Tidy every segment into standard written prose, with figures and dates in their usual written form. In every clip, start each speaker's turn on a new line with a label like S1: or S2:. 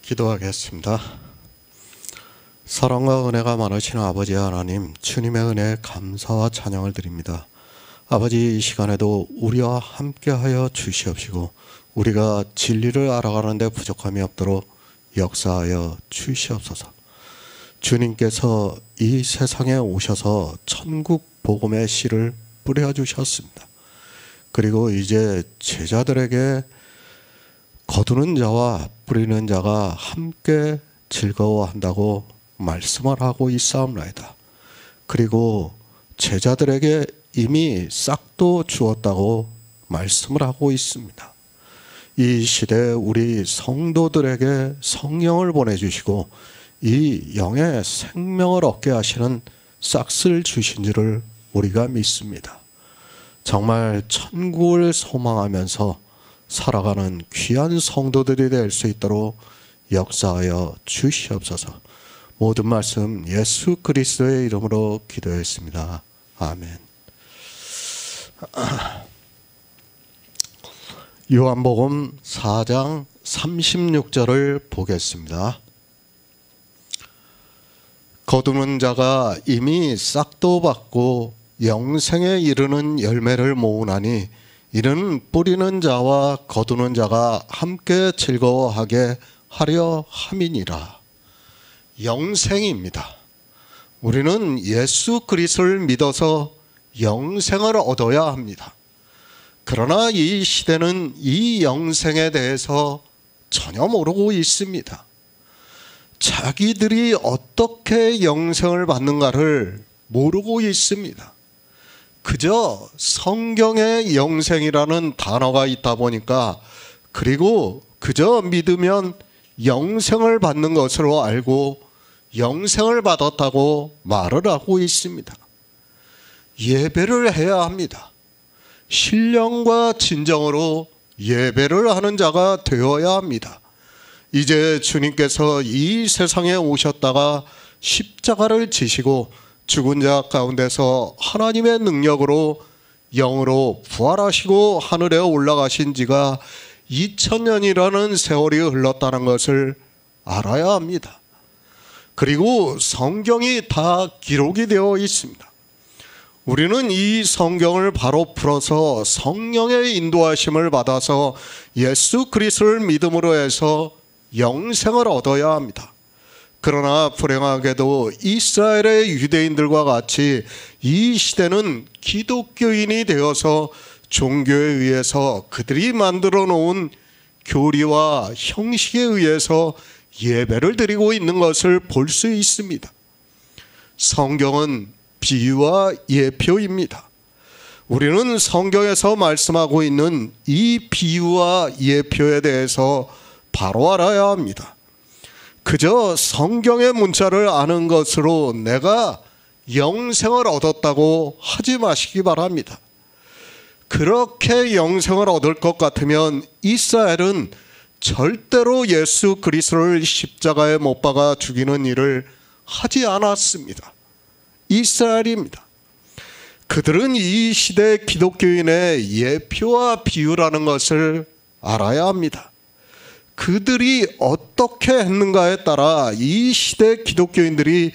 S1: 기도하겠습니다. 사랑과 은혜가 많으신 아버지 하나님, 주님의 은혜에 감사와 찬양을 드립니다. 아버지, 이 시간에도 우리와 함께하여 주시옵시고 우리가 진리를 알아가는 데 부족함이 없도록 역사하여 주시옵소서. 주님께서 이 세상에 오셔서 천국 복음의 씨를 뿌려주셨습니다. 그리고 이제 제자들에게 거두는 자와 뿌리는 자가 함께 즐거워한다고 말씀을 하고 있사옵나이다. 그리고 제자들에게 이미 싹도 주었다고 말씀을 하고 있습니다. 이 시대에 우리 성도들에게 성령을 보내주시고 이 영의 생명을 얻게 하시는 싹을 주신 줄을 우리가 믿습니다. 정말 천국을 소망하면서 살아가는 귀한 성도들이 될 수 있도록 역사하여 주시옵소서. 모든 말씀 예수 그리스도의 이름으로 기도했습니다. 아멘. 요한복음 4장 36절을 보겠습니다. 거두는 자가 이미 싹도 받고 영생에 이르는 열매를 모으나니 이는 뿌리는 자와 거두는 자가 함께 즐거워하게 하려 함이니라. 영생입니다. 우리는 예수 그리스도를 믿어서 영생을 얻어야 합니다. 그러나 이 시대는 이 영생에 대해서 전혀 모르고 있습니다. 자기들이 어떻게 영생을 받는가를 모르고 있습니다. 그저 성경에 영생이라는 단어가 있다 보니까, 그리고 그저 믿으면 영생을 받는 것으로 알고 영생을 받았다고 말을 하고 있습니다. 예배를 해야 합니다. 신령과 진정으로 예배를 하는 자가 되어야 합니다. 이제 주님께서 이 세상에 오셨다가 십자가를 지시고 죽은 자 가운데서 하나님의 능력으로 영으로 부활하시고 하늘에 올라가신 지가 2000년이라는 세월이 흘렀다는 것을 알아야 합니다. 그리고 성경이 다 기록이 되어 있습니다. 우리는 이 성경을 바로 풀어서 성령의 인도하심을 받아서 예수 그리스도를 믿음으로 해서 영생을 얻어야 합니다. 그러나 불행하게도 이스라엘의 유대인들과 같이 이 시대는 기독교인이 되어서 종교에 의해서 그들이 만들어 놓은 교리와 형식에 의해서 예배를 드리고 있는 것을 볼 수 있습니다. 성경은 비유와 예표입니다. 우리는 성경에서 말씀하고 있는 이 비유와 예표에 대해서 바로 알아야 합니다. 그저 성경의 문자를 아는 것으로 내가 영생을 얻었다고 하지 마시기 바랍니다. 그렇게 영생을 얻을 것 같으면 이스라엘은 절대로 예수 그리스도를 십자가에 못 박아 죽이는 일을 하지 않았습니다. 이스라엘입니다. 그들은 이 시대 기독교인의 예표와 비유라는 것을 알아야 합니다. 그들이 어떻게 했는가에 따라 이 시대 기독교인들이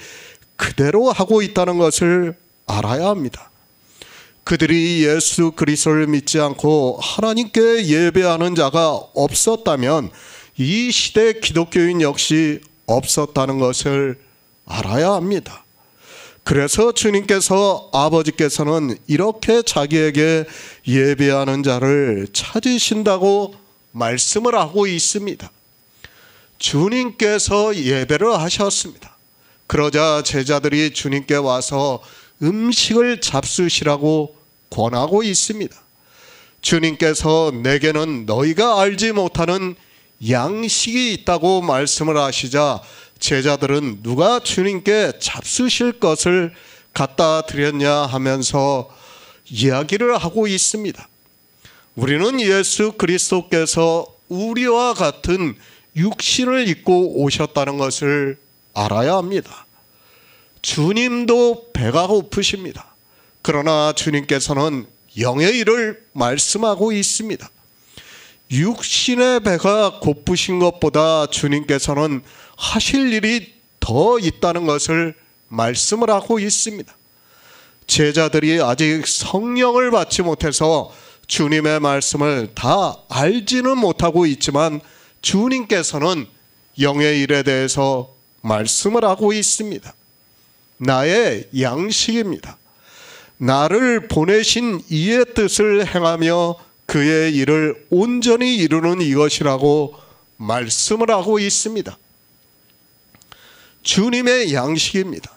S1: 그대로 하고 있다는 것을 알아야 합니다. 그들이 예수 그리스도를 믿지 않고 하나님께 예배하는 자가 없었다면 이 시대 기독교인 역시 없었다는 것을 알아야 합니다. 그래서 주님께서, 아버지께서는 이렇게 자기에게 예배하는 자를 찾으신다고 말씀을 하고 있습니다. 주님께서 예배를 하셨습니다. 그러자 제자들이 주님께 와서 음식을 잡수시라고 권하고 있습니다. 주님께서 내게는 너희가 알지 못하는 양식이 있다고 말씀을 하시자 제자들은 누가 주님께 잡수실 것을 갖다 드렸냐 하면서 이야기를 하고 있습니다. 우리는 예수 그리스도께서 우리와 같은 육신을 입고 오셨다는 것을 알아야 합니다. 주님도 배가 고프십니다. 그러나 주님께서는 영의 일을 말씀하고 있습니다. 육신의 배가 고프신 것보다 주님께서는 하실 일이 더 있다는 것을 말씀을 하고 있습니다. 제자들이 아직 성령을 받지 못해서 주님의 말씀을 다 알지는 못하고 있지만 주님께서는 영의 일에 대해서 말씀을 하고 있습니다. 나의 양식입니다. 나를 보내신 이의 뜻을 행하며 그의 일을 온전히 이루는 이것이라고 말씀을 하고 있습니다. 주님의 양식입니다.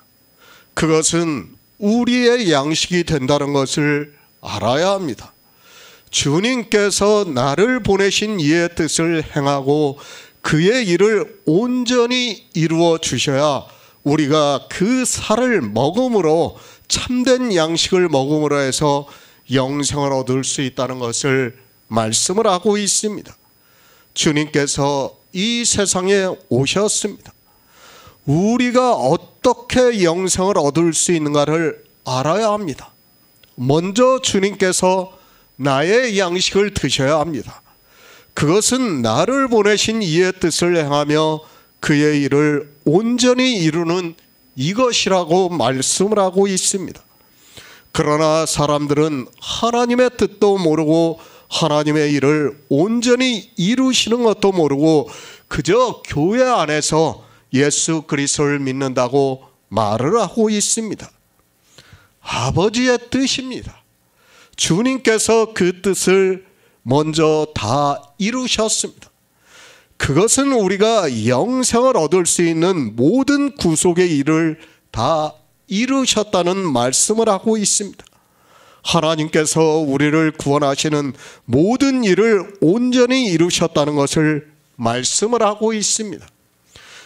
S1: 그것은 우리의 양식이 된다는 것을 알아야 합니다. 주님께서 나를 보내신 이의 뜻을 행하고 그의 일을 온전히 이루어 주셔야 우리가 그 살을 먹음으로 참된 양식을 먹음으로 해서 영생을 얻을 수 있다는 것을 말씀을 하고 있습니다. 주님께서 이 세상에 오셨습니다. 우리가 어떻게 영생을 얻을 수 있는가를 알아야 합니다. 먼저 주님께서 나의 양식을 드셔야 합니다. 그것은 나를 보내신 이의 뜻을 행하며 그의 일을 온전히 이루는 이것이라고 말씀을 하고 있습니다. 그러나 사람들은 하나님의 뜻도 모르고 하나님의 일을 온전히 이루시는 것도 모르고 그저 교회 안에서 예수 그리스도를 믿는다고 말을 하고 있습니다. 아버지의 뜻입니다. 주님께서 그 뜻을 먼저 다 이루셨습니다. 그것은 우리가 영생을 얻을 수 있는 모든 구속의 일을 다 이루셨다는 말씀을 하고 있습니다. 하나님께서 우리를 구원하시는 모든 일을 온전히 이루셨다는 것을 말씀을 하고 있습니다.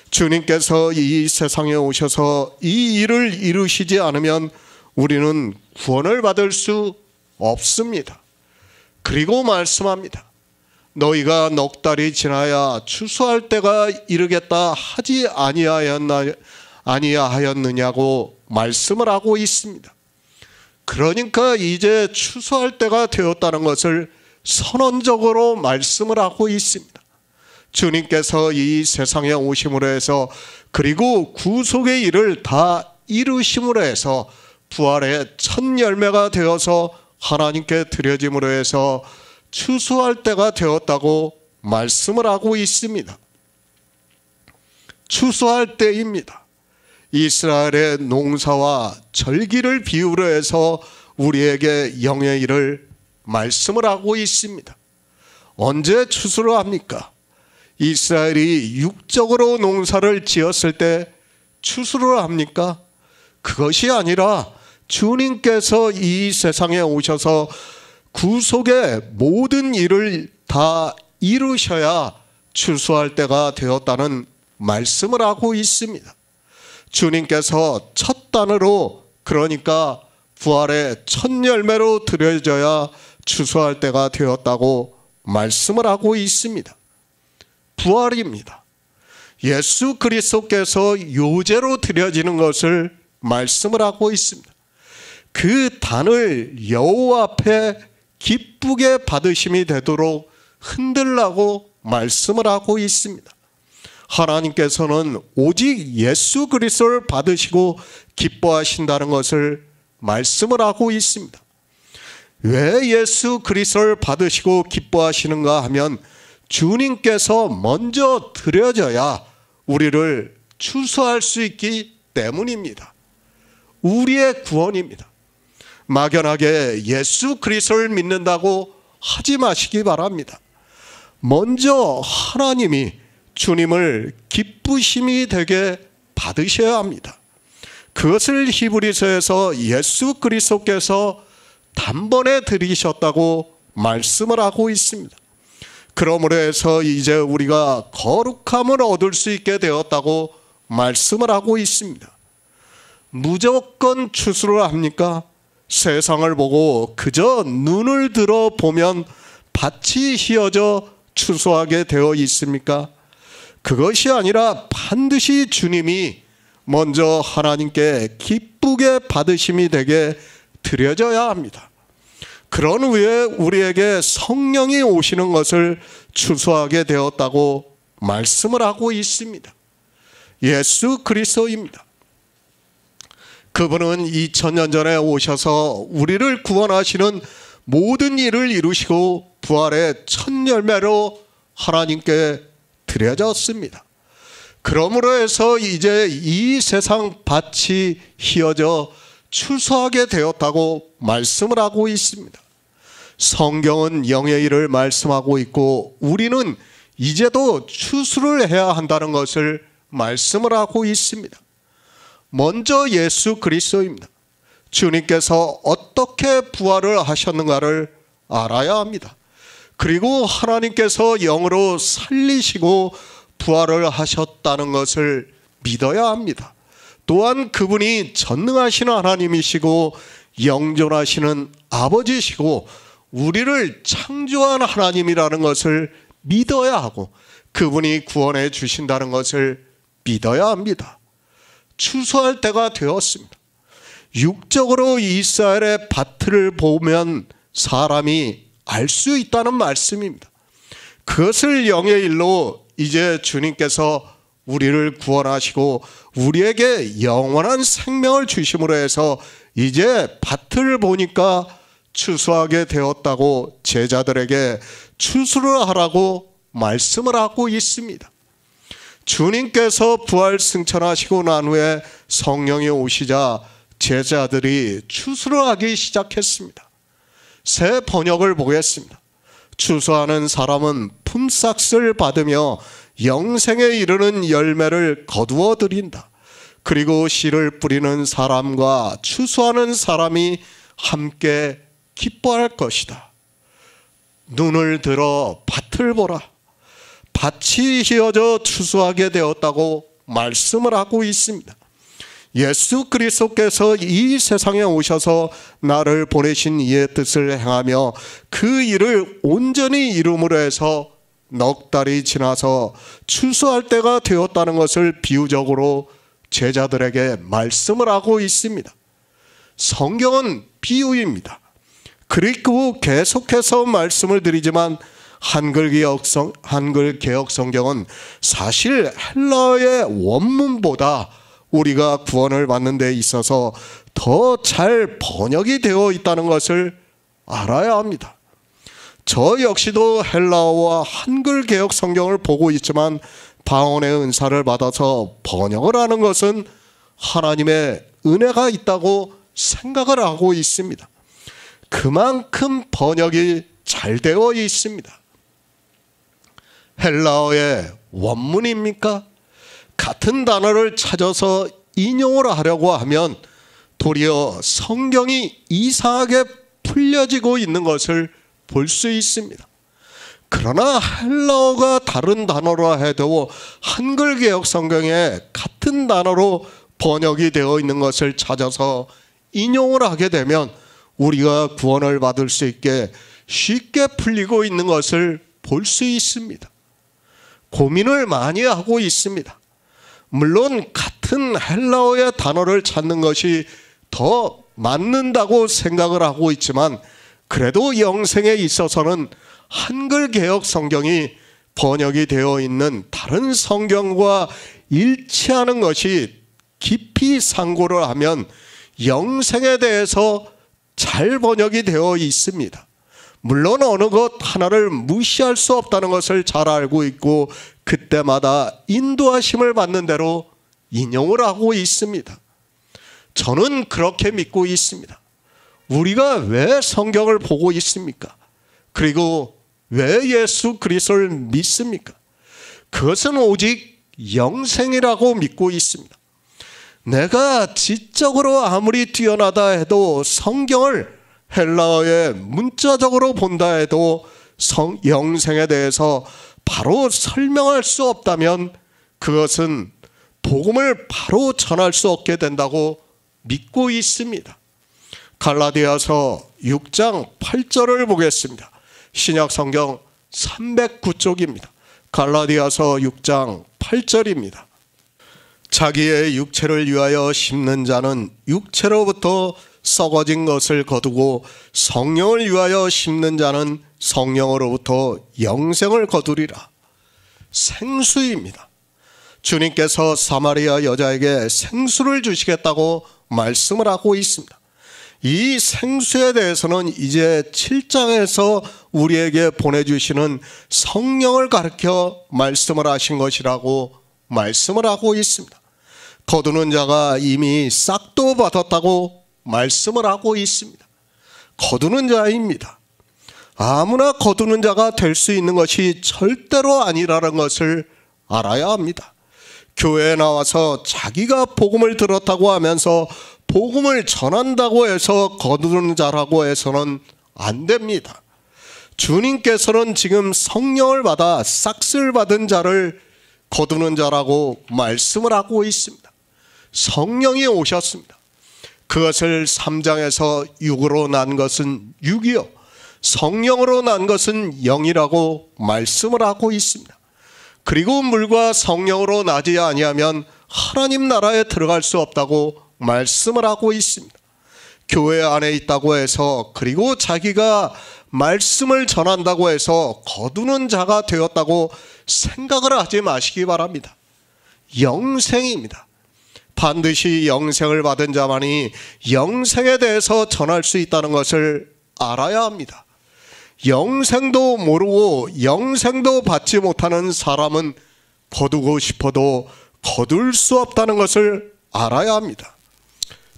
S1: 주님께서 이 세상에 오셔서 이 일을 이루시지 않으면 우리는 구원을 받을 수 없습니다. 그리고 말씀합니다. 너희가 넉 달이 지나야 추수할 때가 이르겠다 하지 아니하였느냐고 말씀을 하고 있습니다. 그러니까 이제 추수할 때가 되었다는 것을 선언적으로 말씀을 하고 있습니다. 주님께서 이 세상에 오심으로 해서 그리고 구속의 일을 다 이루심으로 해서 부활의 첫 열매가 되어서 하나님께 드려짐으로 해서 추수할 때가 되었다고 말씀을 하고 있습니다. 추수할 때입니다. 이스라엘의 농사와 절기를 비유로 해서 우리에게 영의 일을 말씀을 하고 있습니다. 언제 추수를 합니까? 이스라엘이 육적으로 농사를 지었을 때 추수를 합니까? 그것이 아니라 주님께서 이 세상에 오셔서 구속의 모든 일을 다 이루셔야 추수할 때가 되었다는 말씀을 하고 있습니다. 주님께서 첫 단으로, 그러니까 부활의 첫 열매로 드려져야 추수할 때가 되었다고 말씀을 하고 있습니다. 부활입니다. 예수 그리스도께서 요제로 드려지는 것을 말씀을 하고 있습니다. 그 단을 여호와 앞에 기쁘게 받으심이 되도록 흔들라고 말씀을 하고 있습니다. 하나님께서는 오직 예수 그리스도를 받으시고 기뻐하신다는 것을 말씀을 하고 있습니다. 왜 예수 그리스도를 받으시고 기뻐하시는가 하면 주님께서 먼저 드려져야 우리를 추수할 수 있기 때문입니다. 우리의 구원입니다. 막연하게 예수 그리스도를 믿는다고 하지 마시기 바랍니다. 먼저 하나님이 주님을 기쁘심이 되게 받으셔야 합니다. 그것을 히브리서에서 예수 그리스도께서 단번에 드리셨다고 말씀을 하고 있습니다. 그러므로 해서 이제 우리가 거룩함을 얻을 수 있게 되었다고 말씀을 하고 있습니다. 무조건 추수를 합니까? 세상을 보고 그저 눈을 들어 보면 밭이 휘어져 추수하게 되어 있습니까? 그것이 아니라 반드시 주님이 먼저 하나님께 기쁘게 받으심이 되게 드려져야 합니다. 그런 후에 우리에게 성령이 오시는 것을 추수하게 되었다고 말씀을 하고 있습니다. 예수 그리스도입니다. 그분은 2000년 전에 오셔서 우리를 구원하시는 모든 일을 이루시고 부활의 첫 열매로 하나님께 드려졌습니다. 그러므로 해서 이제 이 세상 밭이 휘어져 추수하게 되었다고 말씀을 하고 있습니다. 성경은 영의 일을 말씀하고 있고 우리는 이제도 추수를 해야 한다는 것을 말씀을 하고 있습니다. 먼저 예수 그리스도입니다. 주님께서 어떻게 부활을 하셨는가를 알아야 합니다. 그리고 하나님께서 영으로 살리시고 부활을 하셨다는 것을 믿어야 합니다. 또한 그분이 전능하신 하나님이시고 영존하시는 아버지시고 우리를 창조한 하나님이라는 것을 믿어야 하고 그분이 구원해 주신다는 것을 믿어야 합니다. 추수할 때가 되었습니다. 육적으로 이스라엘의 밭을 보면 사람이 알 수 있다는 말씀입니다. 그것을 영의 일로 이제 주님께서 우리를 구원하시고 우리에게 영원한 생명을 주심으로 해서 이제 밭을 보니까 추수하게 되었다고 제자들에게 추수를 하라고 말씀을 하고 있습니다. 주님께서 부활 승천하시고 난 후에 성령이 오시자 제자들이 추수를 하기 시작했습니다. 새 번역을 보겠습니다. 추수하는 사람은 품삯을 받으며 영생에 이르는 열매를 거두어 드린다. 그리고 씨를 뿌리는 사람과 추수하는 사람이 함께 기뻐할 것이다. 눈을 들어 밭을 보라. 밭이 휘어져 추수하게 되었다고 말씀을 하고 있습니다. 예수 그리스도께서 이 세상에 오셔서 나를 보내신 이의 뜻을 행하며 그 일을 온전히 이룸으로 해서 넉 달이 지나서 추수할 때가 되었다는 것을 비유적으로 제자들에게 말씀을 하고 있습니다. 성경은 비유입니다. 그리고 계속해서 말씀을 드리지만 한글 개혁 성경은 사실 헬라어의 원문보다 우리가 구원을 받는 데 있어서 더 잘 번역이 되어 있다는 것을 알아야 합니다. 저 역시도 헬라어와 한글 개혁 성경을 보고 있지만 방언의 은사를 받아서 번역을 하는 것은 하나님의 은혜가 있다고 생각을 하고 있습니다. 그만큼 번역이 잘 되어 있습니다. 헬라어의 원문입니까? 같은 단어를 찾아서 인용을 하려고 하면 도리어 성경이 이상하게 풀려지고 있는 것을 볼 수 있습니다. 그러나 헬라어가 다른 단어라 해도 한글 개혁 성경에 같은 단어로 번역이 되어 있는 것을 찾아서 인용을 하게 되면 우리가 구원을 받을 수 있게 쉽게 풀리고 있는 것을 볼 수 있습니다. 고민을 많이 하고 있습니다. 물론 같은 헬라어의 단어를 찾는 것이 더 맞는다고 생각을 하고 있지만 그래도 영생에 있어서는 한글 개혁 성경이 번역이 되어 있는 다른 성경과 일치하는 것이 깊이 상고를 하면 영생에 대해서 잘 번역이 되어 있습니다. 물론 어느 것 하나를 무시할 수 없다는 것을 잘 알고 있고 그때마다 인도하심을 받는 대로 인용을 하고 있습니다. 저는 그렇게 믿고 있습니다. 우리가 왜 성경을 보고 있습니까? 그리고 왜 예수 그리스도를 믿습니까? 그것은 오직 영생이라고 믿고 있습니다. 내가 지적으로 아무리 뛰어나다 해도 성경을 헬라어에 문자적으로 본다 해도 영생에 대해서 바로 설명할 수 없다면 그것은 복음을 바로 전할 수 없게 된다고 믿고 있습니다. 갈라디아서 6장 8절을 보겠습니다. 신약 성경 309쪽입니다. 갈라디아서 6장 8절입니다. 자기의 육체를 위하여 심는 자는 육체로부터 썩어진 것을 거두고 성령을 위하여 심는 자는 성령으로부터 영생을 거두리라. 생수입니다. 주님께서 사마리아 여자에게 생수를 주시겠다고 말씀을 하고 있습니다. 이 생수에 대해서는 이제 7장에서 우리에게 보내주시는 성령을 가르쳐 말씀을 하신 것이라고 말씀을 하고 있습니다. 거두는 자가 이미 싹도 받았다고 말씀을 하고 있습니다. 거두는 자입니다. 아무나 거두는 자가 될 수 있는 것이 절대로 아니라는 것을 알아야 합니다. 교회에 나와서 자기가 복음을 들었다고 하면서 복음을 전한다고 해서 거두는 자라고 해서는 안 됩니다. 주님께서는 지금 성령을 받아 싹쓸 받은 자를 거두는 자라고 말씀을 하고 있습니다. 성령이 오셨습니다. 그것을 3장에서 육으로 난 것은 육이요 성령으로 난 것은 영이라고 말씀을 하고 있습니다. 그리고 물과 성령으로 나지 아니하면 하나님 나라에 들어갈 수 없다고 말씀을 하고 있습니다. 교회 안에 있다고 해서 그리고 자기가 말씀을 전한다고 해서 거두는 자가 되었다고 생각을 하지 마시기 바랍니다. 영생입니다. 반드시 영생을 받은 자만이 영생에 대해서 전할 수 있다는 것을 알아야 합니다. 영생도 모르고 영생도 받지 못하는 사람은 거두고 싶어도 거둘 수 없다는 것을 알아야 합니다.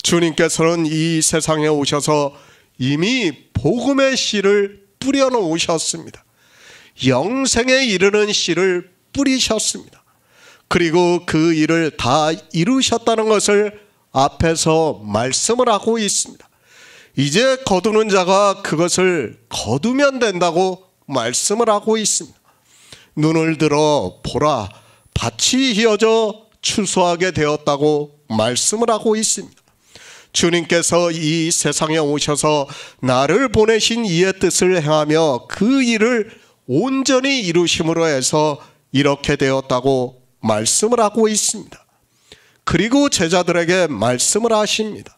S1: 주님께서는 이 세상에 오셔서 이미 복음의 씨를 뿌려놓으셨습니다. 영생에 이르는 씨를 뿌리셨습니다. 그리고 그 일을 다 이루셨다는 것을 앞에서 말씀을 하고 있습니다. 이제 거두는 자가 그것을 거두면 된다고 말씀을 하고 있습니다. 눈을 들어 보라, 밭이 휘어져 추수하게 되었다고 말씀을 하고 있습니다. 주님께서 이 세상에 오셔서 나를 보내신 이의 뜻을 행하며 그 일을 온전히 이루심으로 해서 이렇게 되었다고 말씀을 하고 있습니다. 그리고 제자들에게 말씀을 하십니다.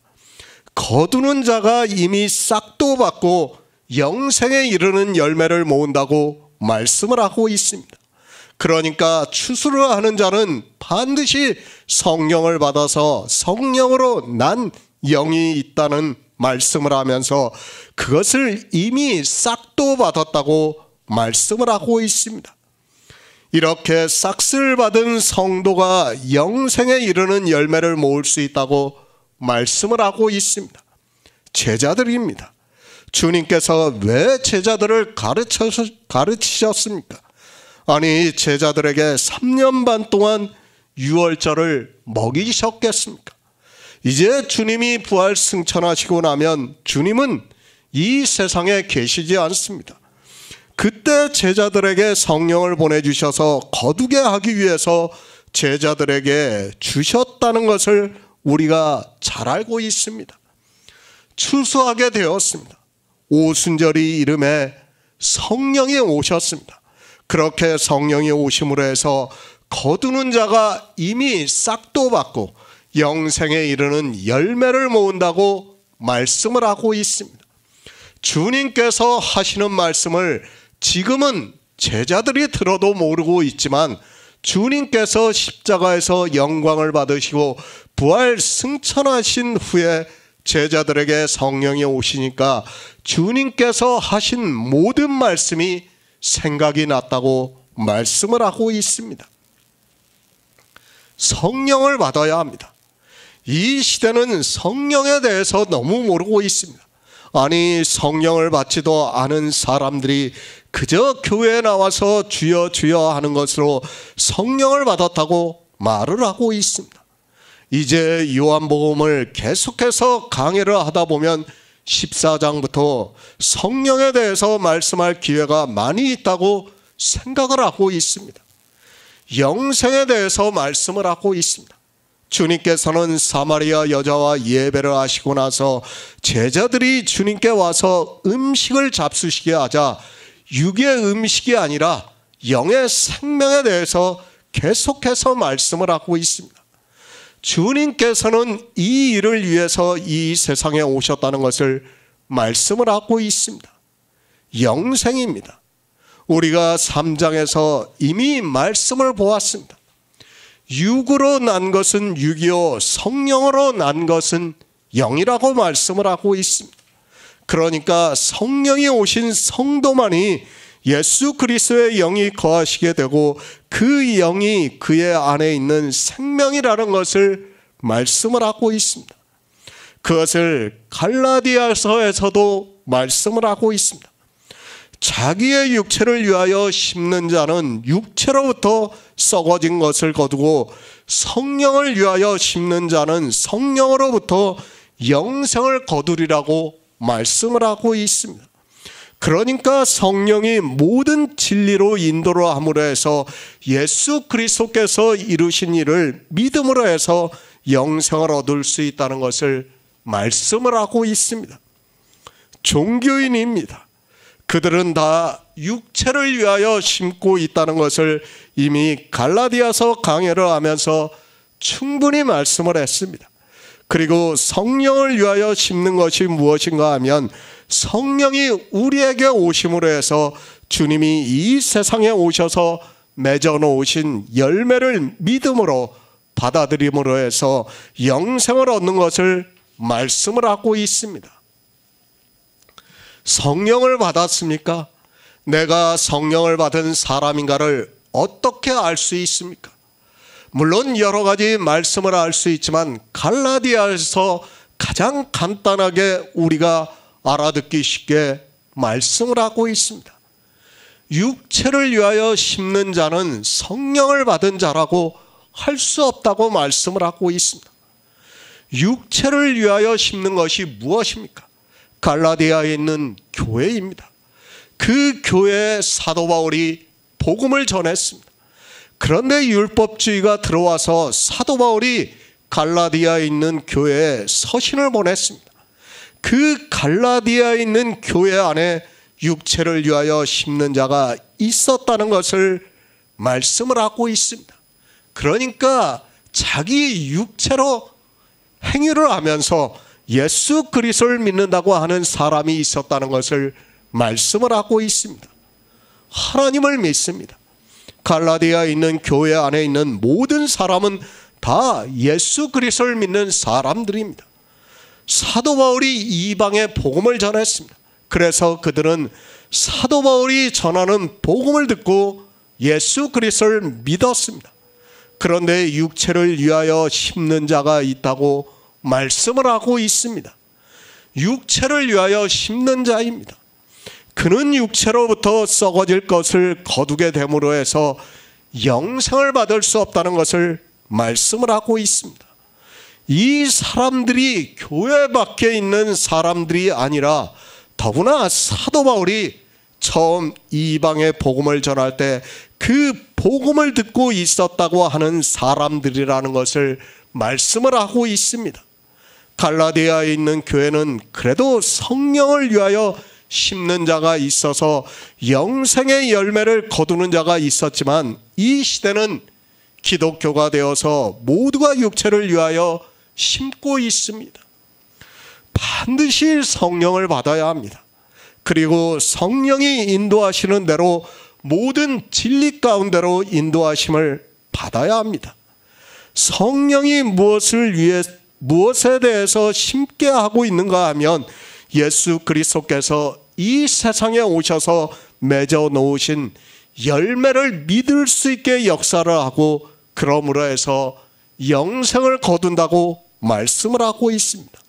S1: 거두는 자가 이미 싹도 받고 영생에 이르는 열매를 모은다고 말씀을 하고 있습니다. 그러니까 추수를 하는 자는 반드시 성령을 받아서 성령으로 난 영이 있다는 말씀을 하면서 그것을 이미 싹도 받았다고 말씀을 하고 있습니다. 이렇게 싹쓸 받은 성도가 영생에 이르는 열매를 모을 수 있다고 말씀을 하고 있습니다. 제자들입니다. 주님께서 왜 제자들을 가르치셨습니까? 아니 제자들에게 3년 반 동안 유월절을 먹이셨겠습니까? 이제 주님이 부활 승천하시고 나면 주님은 이 세상에 계시지 않습니다. 그때 제자들에게 성령을 보내주셔서 거두게 하기 위해서 제자들에게 주셨다는 것을 우리가 잘 알고 있습니다. 추수하게 되었습니다. 오순절이 이름에 성령이 오셨습니다. 그렇게 성령이 오심으로 해서 거두는 자가 이미 싹도 받고 영생에 이르는 열매를 모은다고 말씀을 하고 있습니다. 주님께서 하시는 말씀을 지금은 제자들이 들어도 모르고 있지만 주님께서 십자가에서 영광을 받으시고 부활 승천하신 후에 제자들에게 성령이 오시니까 주님께서 하신 모든 말씀이 생각이 났다고 말씀을 하고 있습니다. 성령을 받아야 합니다. 이 시대는 성령에 대해서 너무 모르고 있습니다. 아니 성령을 받지도 않은 사람들이 그저 교회에 나와서 주여 주여 하는 것으로 성령을 받았다고 말을 하고 있습니다. 이제 요한복음을 계속해서 강해를 하다 보면 14장부터 성령에 대해서 말씀할 기회가 많이 있다고 생각을 하고 있습니다. 영생에 대해서 말씀을 하고 있습니다. 주님께서는 사마리아 여자와 예배를 하시고 나서 제자들이 주님께 와서 음식을 잡수시게 하자 육의 음식이 아니라 영의 생명에 대해서 계속해서 말씀을 하고 있습니다. 주님께서는 이 일을 위해서 이 세상에 오셨다는 것을 말씀을 하고 있습니다. 영생입니다. 우리가 3장에서 이미 말씀을 보았습니다. 육으로 난 것은 육이요 성령으로 난 것은 영이라고 말씀을 하고 있습니다. 그러니까 성령이 오신 성도만이 예수 그리스도의 영이 거하시게 되고 그 영이 그의 안에 있는 생명이라는 것을 말씀을 하고 있습니다. 그것을 갈라디아서에서도 말씀을 하고 있습니다. 자기의 육체를 위하여 심는 자는 육체로부터 썩어진 것을 거두고 성령을 위하여 심는 자는 성령으로부터 영생을 거두리라고 말씀을 하고 있습니다. 그러니까 성령이 모든 진리로 인도를 함으로 해서 예수 그리스도께서 이루신 일을 믿음으로 해서 영생을 얻을 수 있다는 것을 말씀을 하고 있습니다. 종교인입니다. 그들은 다 육체를 위하여 심고 있다는 것을 이미 갈라디아서 강해를 하면서 충분히 말씀을 했습니다. 그리고 성령을 위하여 심는 것이 무엇인가 하면 성령이 우리에게 오심으로 해서 주님이 이 세상에 오셔서 맺어놓으신 열매를 믿음으로 받아들임으로 해서 영생을 얻는 것을 말씀을 하고 있습니다. 성령을 받았습니까? 내가 성령을 받은 사람인가를 어떻게 알 수 있습니까? 물론 여러 가지 말씀을 알 수 있지만 갈라디아에서 가장 간단하게 우리가 알아듣기 쉽게 말씀을 하고 있습니다. 육체를 위하여 심는 자는 성령을 받은 자라고 할 수 없다고 말씀을 하고 있습니다. 육체를 위하여 심는 것이 무엇입니까? 갈라디아에 있는 교회입니다. 그 교회에 사도 바울이 복음을 전했습니다. 그런데 율법주의가 들어와서 사도 바울이 갈라디아에 있는 교회에 서신을 보냈습니다. 그 갈라디아에 있는 교회 안에 육체를 위하여 심는 자가 있었다는 것을 말씀을 하고 있습니다. 그러니까 자기 육체로 행위를 하면서 예수 그리스도를 믿는다고 하는 사람이 있었다는 것을 말씀을 하고 있습니다. 하나님을 믿습니다. 갈라디아에 있는 교회 안에 있는 모든 사람은 다 예수 그리스도를 믿는 사람들입니다. 사도 바울이 이방에 복음을 전했습니다. 그래서 그들은 사도 바울이 전하는 복음을 듣고 예수 그리스도를 믿었습니다. 그런데 육체를 위하여 심는 자가 있다고 말씀을 하고 있습니다. 육체를 위하여 심는 자입니다. 그는 육체로부터 썩어질 것을 거두게 됨으로 해서 영생을 받을 수 없다는 것을 말씀을 하고 있습니다. 이 사람들이 교회 밖에 있는 사람들이 아니라 더구나 사도 바울이 처음 이방의 복음을 전할 때 그 복음을 듣고 있었다고 하는 사람들이라는 것을 말씀을 하고 있습니다. 갈라디아에 있는 교회는 그래도 성령을 위하여 심는 자가 있어서 영생의 열매를 거두는 자가 있었지만 이 시대는 기독교가 되어서 모두가 육체를 위하여 심고 있습니다. 반드시 성령을 받아야 합니다. 그리고 성령이 인도하시는 대로 모든 진리 가운데로 인도하심을 받아야 합니다. 성령이 무엇에 대해서 심게 하고 있는가 하면 예수 그리스도께서 이 세상에 오셔서 맺어 놓으신 열매를 믿을 수 있게 역사를 하고 그러므로 해서 영생을 거둔다고 말씀을 하고 있습니다.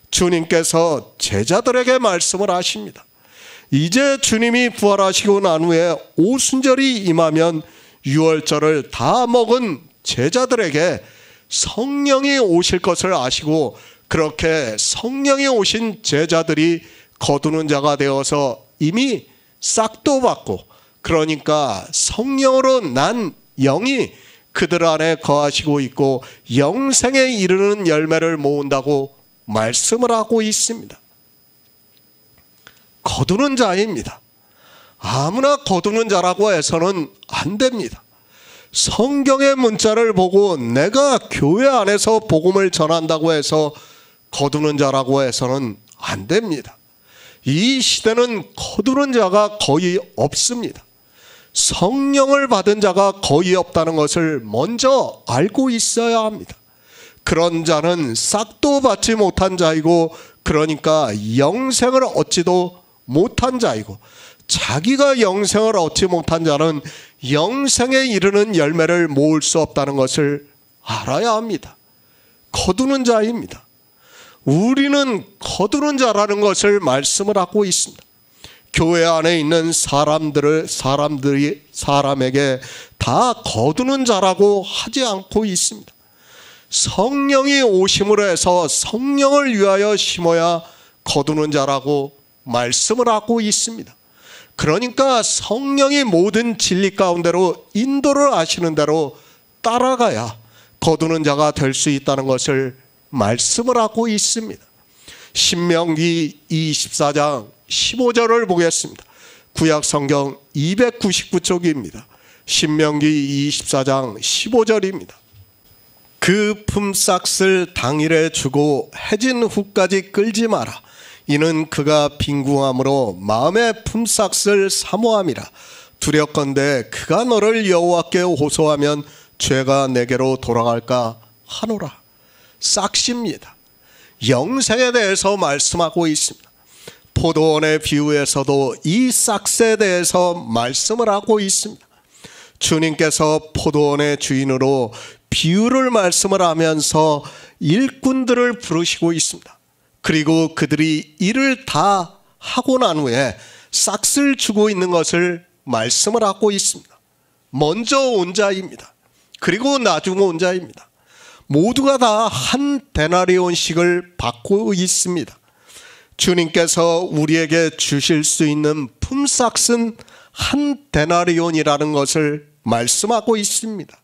S1: 주님께서 제자들에게 말씀을 하십니다. 이제 주님이 부활하시고 난 후에 오순절이 임하면 유월절을 다 먹은 제자들에게 성령이 오실 것을 아시고 그렇게 성령이 오신 제자들이 거두는 자가 되어서 이미 싹도 받고 그러니까 성령으로 난 영이 그들 안에 거하시고 있고 영생에 이르는 열매를 모은다고 말씀을 하고 있습니다. 거두는 자입니다. 아무나 거두는 자라고 해서는 안 됩니다. 성경의 문자를 보고 내가 교회 안에서 복음을 전한다고 해서 거두는 자라고 해서는 안 됩니다. 이 시대는 거두는 자가 거의 없습니다. 성령을 받은 자가 거의 없다는 것을 먼저 알고 있어야 합니다. 그런 자는 싹도 받지 못한 자이고, 그러니까 영생을 얻지도 못한 자이고, 자기가 영생을 얻지 못한 자는 영생에 이르는 열매를 모을 수 없다는 것을 알아야 합니다. 거두는 자입니다. 우리는 거두는 자라는 것을 말씀을 하고 있습니다. 교회 안에 있는 사람에게 다 거두는 자라고 하지 않고 있습니다. 성령이 오심으로 해서 성령을 위하여 심어야 거두는 자라고 말씀을 하고 있습니다. 그러니까 성령이 모든 진리 가운데로 인도를 하시는 대로 따라가야 거두는 자가 될 수 있다는 것을 말씀을 하고 있습니다. 신명기 24장 15절을 보겠습니다. 구약 성경 299쪽입니다. 신명기 24장 15절입니다. 그 품삯을 당일에 주고 해진 후까지 끌지 마라. 이는 그가 빈궁함으로 마음의 품삯을 사모함이라. 두렵건대 그가 너를 여호와께 호소하면 죄가 내게로 돌아갈까 하노라. 싹시입니다. 영생에 대해서 말씀하고 있습니다. 포도원의 비유에서도 이 싹스에 대해서 말씀을 하고 있습니다. 주님께서 포도원의 주인으로 비유를 말씀을 하면서 일꾼들을 부르시고 있습니다. 그리고 그들이 일을 다 하고 난 후에 싹스를 주고 있는 것을 말씀을 하고 있습니다. 먼저 온 자입니다. 그리고 나중 온 자입니다. 모두가 다 한 데나리온씩을 받고 있습니다. 주님께서 우리에게 주실 수 있는 품삯은 한 데나리온이라는 것을 말씀하고 있습니다.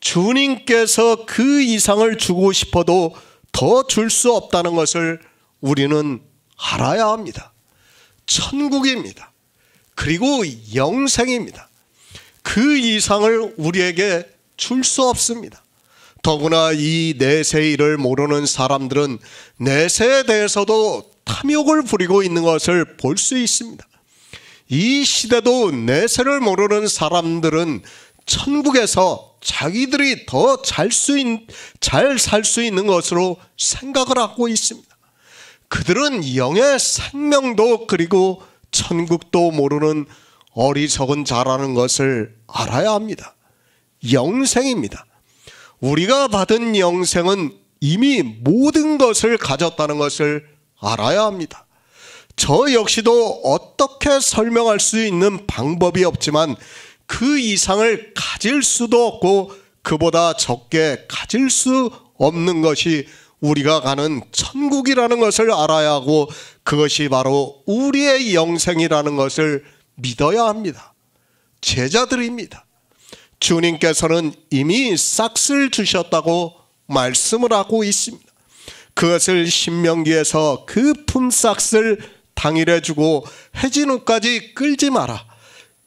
S1: 주님께서 그 이상을 주고 싶어도 더 줄 수 없다는 것을 우리는 알아야 합니다. 천국입니다. 그리고 영생입니다. 그 이상을 우리에게 줄 수 없습니다. 더구나 이 내세의 일을 모르는 사람들은 내세에 대해서도 탐욕을 부리고 있는 것을 볼 수 있습니다. 이 시대도 내세를 모르는 사람들은 천국에서 자기들이 더 잘 살 수 있는 것으로 생각을 하고 있습니다. 그들은 영의 생명도 그리고 천국도 모르는 어리석은 자라는 것을 알아야 합니다. 영생입니다. 우리가 받은 영생은 이미 모든 것을 가졌다는 것을 알아야 합니다. 저 역시도 어떻게 설명할 수 있는 방법이 없지만 그 이상을 가질 수도 없고 그보다 적게 가질 수 없는 것이 우리가 가는 천국이라는 것을 알아야 하고, 그것이 바로 우리의 영생이라는 것을 믿어야 합니다. 제자들입니다. 주님께서는 이미 싹스를 주셨다고 말씀을 하고 있습니다. 그것을 신명기에서 그 품삯을 당일에 주고 해진 후까지 끌지 마라.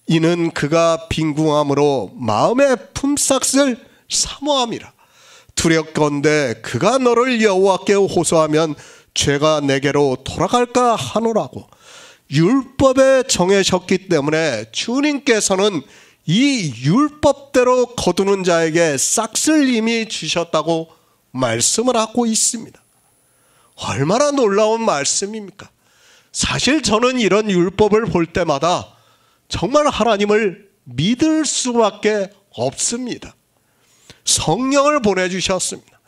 S1: 이는 그가 빈궁함으로 마음의 품삯을 사모함이라. 두렵건대 그가 너를 여호와께 호소하면 죄가 내게로 돌아갈까 하노라고. 율법에 정하셨기 때문에 주님께서는 이 율법대로 거두는 자에게 싹스를 이미 주셨다고 말씀을 하고 있습니다. 얼마나 놀라운 말씀입니까? 사실 저는 이런 율법을 볼 때마다 정말 하나님을 믿을 수밖에 없습니다. 성령을 보내주셨습니다.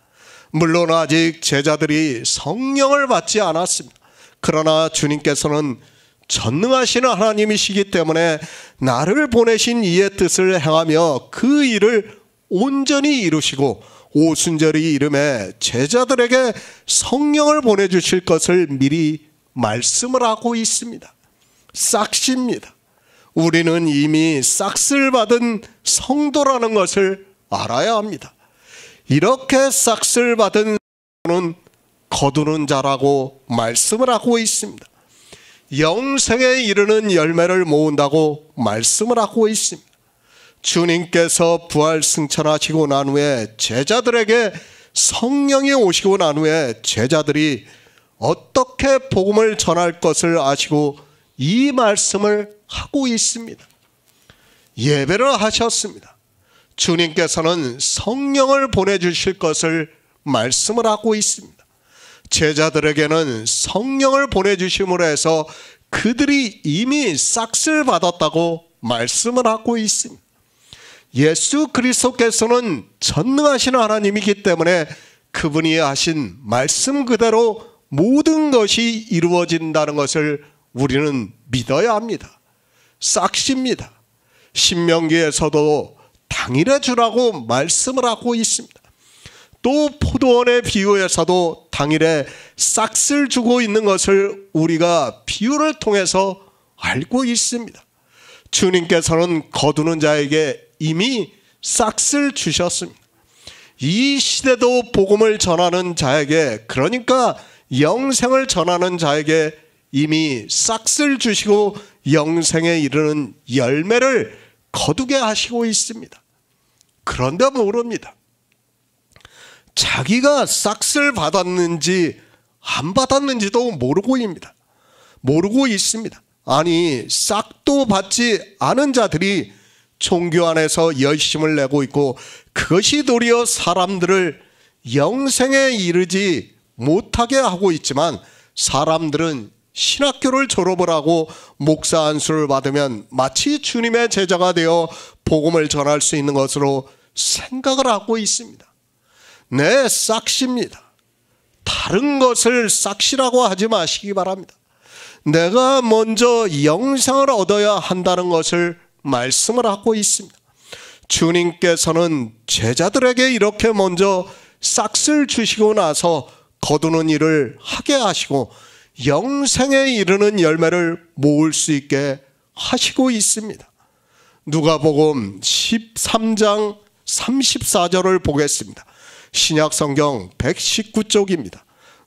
S1: 물론 아직 제자들이 성령을 받지 않았습니다. 그러나 주님께서는 전능하신 하나님이시기 때문에 나를 보내신 이의 뜻을 행하며 그 일을 온전히 이루시고 오순절이 이름에 제자들에게 성령을 보내주실 것을 미리 말씀을 하고 있습니다. 싹시입니다. 우리는 이미 싹스를 받은 성도라는 것을 알아야 합니다. 이렇게 싹스를 받은 성도는 거두는 자라고 말씀을 하고 있습니다. 영생에 이르는 열매를 모은다고 말씀을 하고 있습니다. 주님께서 부활 승천하시고 난 후에 제자들에게 성령이 오시고 난 후에 제자들이 어떻게 복음을 전할 것을 아시고 이 말씀을 하고 있습니다. 예배를 하셨습니다. 주님께서는 성령을 보내주실 것을 말씀을 하고 있습니다. 제자들에게는 성령을 보내주심으로 해서 그들이 이미 싹쓸 받았다고 말씀을 하고 있습니다. 예수 그리스도께서는 전능하신 하나님이기 때문에 그분이 하신 말씀 그대로 모든 것이 이루어진다는 것을 우리는 믿어야 합니다. 싹시입니다. 신명기에서도 당일에 주라고 말씀을 하고 있습니다. 또 포도원의 비유에서도 당일에 싹을 주고 있는 것을 우리가 비유를 통해서 알고 있습니다. 주님께서는 거두는 자에게 이미 싹을 주셨습니다. 이 시대도 복음을 전하는 자에게, 그러니까 영생을 전하는 자에게 이미 싹을 주시고 영생에 이르는 열매를 거두게 하시고 있습니다. 그런데 모릅니다. 자기가 싹을 받았는지 안 받았는지도 모르고 있습니다. 아니, 싹도 받지 않은 자들이 종교 안에서 열심을 내고 있고 그것이 도리어 사람들을 영생에 이르지 못하게 하고 있지만, 사람들은 신학교를 졸업을 하고 목사 안수를 받으면 마치 주님의 제자가 되어 복음을 전할 수 있는 것으로 생각을 하고 있습니다. 네, 싹시입니다. 다른 것을 싹시라고 하지 마시기 바랍니다. 내가 먼저 영생을 얻어야 한다는 것을 말씀을 하고 있습니다. 주님께서는 제자들에게 이렇게 먼저 싹을 주시고 나서 거두는 일을 하게 하시고 영생에 이르는 열매를 모을 수 있게 하시고 있습니다. 누가복음 13장 34절을 보겠습니다. 신약성경 119쪽입니다.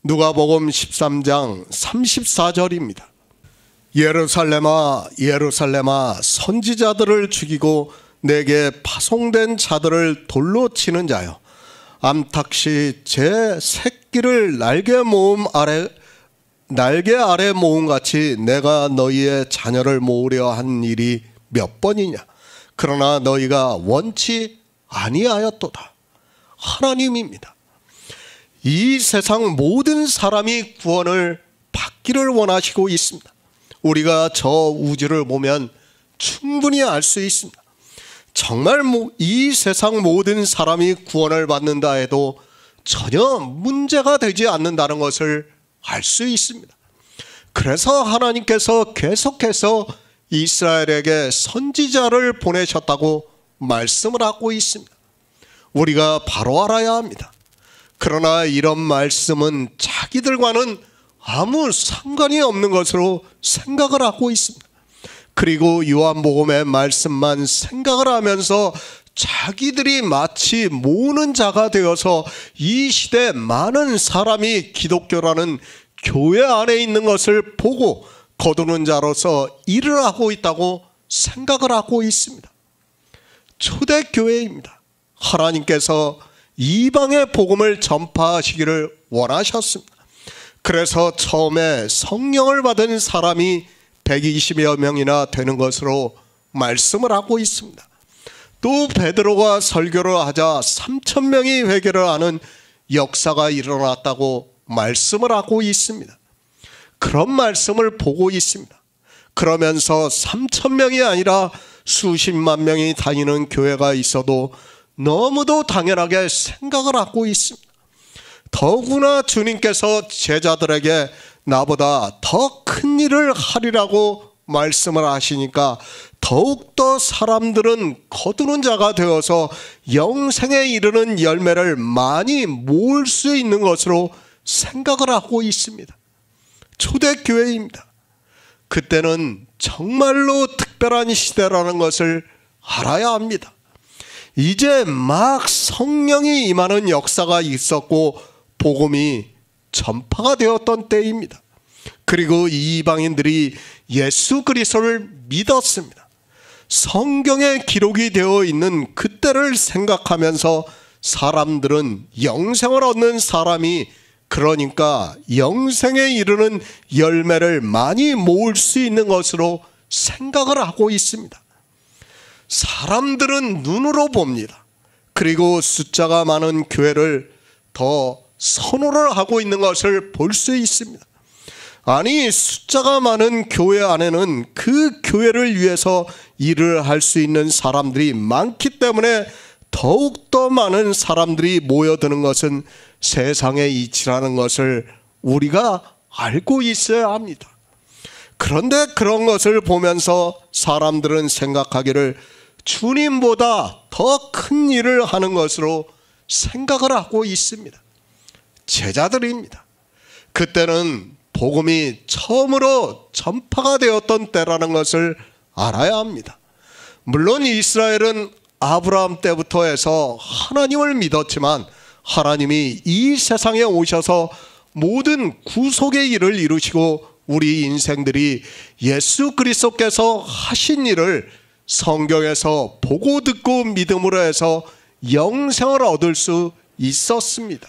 S1: 누가복음 13장 34절입니다. 예루살렘아 예루살렘아, 선지자들을 죽이고 내게 파송된 자들을 돌로 치는 자여, 암탉이 제 새끼를 날개 아래 모음같이 내가 너희의 자녀를 모으려 한 일이 몇 번이냐. 그러나 너희가 원치 아니하였도다. 하나님입니다. 이 세상 모든 사람이 구원을 받기를 원하시고 있습니다. 우리가 저 우주를 보면 충분히 알 수 있습니다. 정말 이 세상 모든 사람이 구원을 받는다 해도 전혀 문제가 되지 않는다는 것을 알 수 있습니다. 그래서 하나님께서 계속해서 이스라엘에게 선지자를 보내셨다고 말씀을 하고 있습니다. 우리가 바로 알아야 합니다. 그러나 이런 말씀은 자기들과는 아무 상관이 없는 것으로 생각을 하고 있습니다. 그리고 요한복음의 말씀만 생각을 하면서 자기들이 마치 모으는 자가 되어서 이 시대 많은 사람이 기독교라는 교회 안에 있는 것을 보고 거두는 자로서 일을 하고 있다고 생각을 하고 있습니다. 초대교회입니다. 하나님께서 이방의 복음을 전파하시기를 원하셨습니다. 그래서 처음에 성령을 받은 사람이 120여 명이나 되는 것으로 말씀을 하고 있습니다. 또 베드로가 설교를 하자 3,000명이 회개를 하는 역사가 일어났다고 말씀을 하고 있습니다. 그런 말씀을 보고 있습니다. 그러면서 3,000명이 아니라 수십만 명이 다니는 교회가 있어도 너무도 당연하게 생각을 하고 있습니다. 더구나 주님께서 제자들에게 나보다 더 큰 일을 하리라고 말씀을 하시니까 더욱더 사람들은 거두는 자가 되어서 영생에 이르는 열매를 많이 모을 수 있는 것으로 생각을 하고 있습니다. 초대교회입니다. 그때는 정말로 특별한 시대라는 것을 알아야 합니다. 이제 막 성령이 임하는 역사가 있었고 복음이 전파가 되었던 때입니다. 그리고 이방인들이 예수 그리스도를 믿었습니다. 성경에 기록이 되어 있는 그때를 생각하면서 사람들은 영생을 얻는 사람이, 그러니까 영생에 이르는 열매를 많이 모을 수 있는 것으로 생각을 하고 있습니다. 사람들은 눈으로 봅니다. 그리고 숫자가 많은 교회를 더 선호를 하고 있는 것을 볼 수 있습니다. 아니, 숫자가 많은 교회 안에는 그 교회를 위해서 일을 할 수 있는 사람들이 많기 때문에 더욱더 많은 사람들이 모여드는 것은 세상의 이치라는 것을 우리가 알고 있어야 합니다. 그런데 그런 것을 보면서 사람들은 생각하기를 주님보다 더 큰 일을 하는 것으로 생각을 하고 있습니다. 제자들입니다. 그때는 복음이 처음으로 전파가 되었던 때라는 것을 알아야 합니다. 물론 이스라엘은 아브라함 때부터 해서 하나님을 믿었지만 하나님이 이 세상에 오셔서 모든 구속의 일을 이루시고 우리 인생들이 예수 그리스도께서 하신 일을 성경에서 보고 듣고 믿음으로 해서 영생을 얻을 수 있었습니다.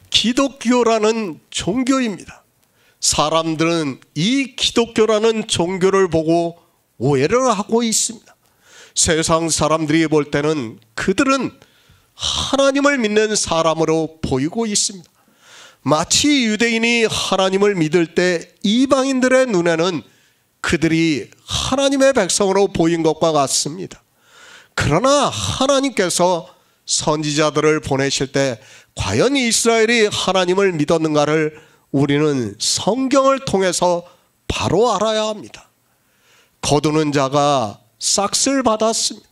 S1: 기독교라는 종교입니다. 사람들은 이 기독교라는 종교를 보고 오해를 하고 있습니다. 세상 사람들이 볼 때는 그들은 하나님을 믿는 사람으로 보이고 있습니다. 마치 유대인이 하나님을 믿을 때 이방인들의 눈에는 그들이 하나님의 백성으로 보인 것과 같습니다. 그러나 하나님께서 선지자들을 보내실 때 과연 이스라엘이 하나님을 믿었는가를 우리는 성경을 통해서 바로 알아야 합니다. 거두는 자가 싹을 받았습니다.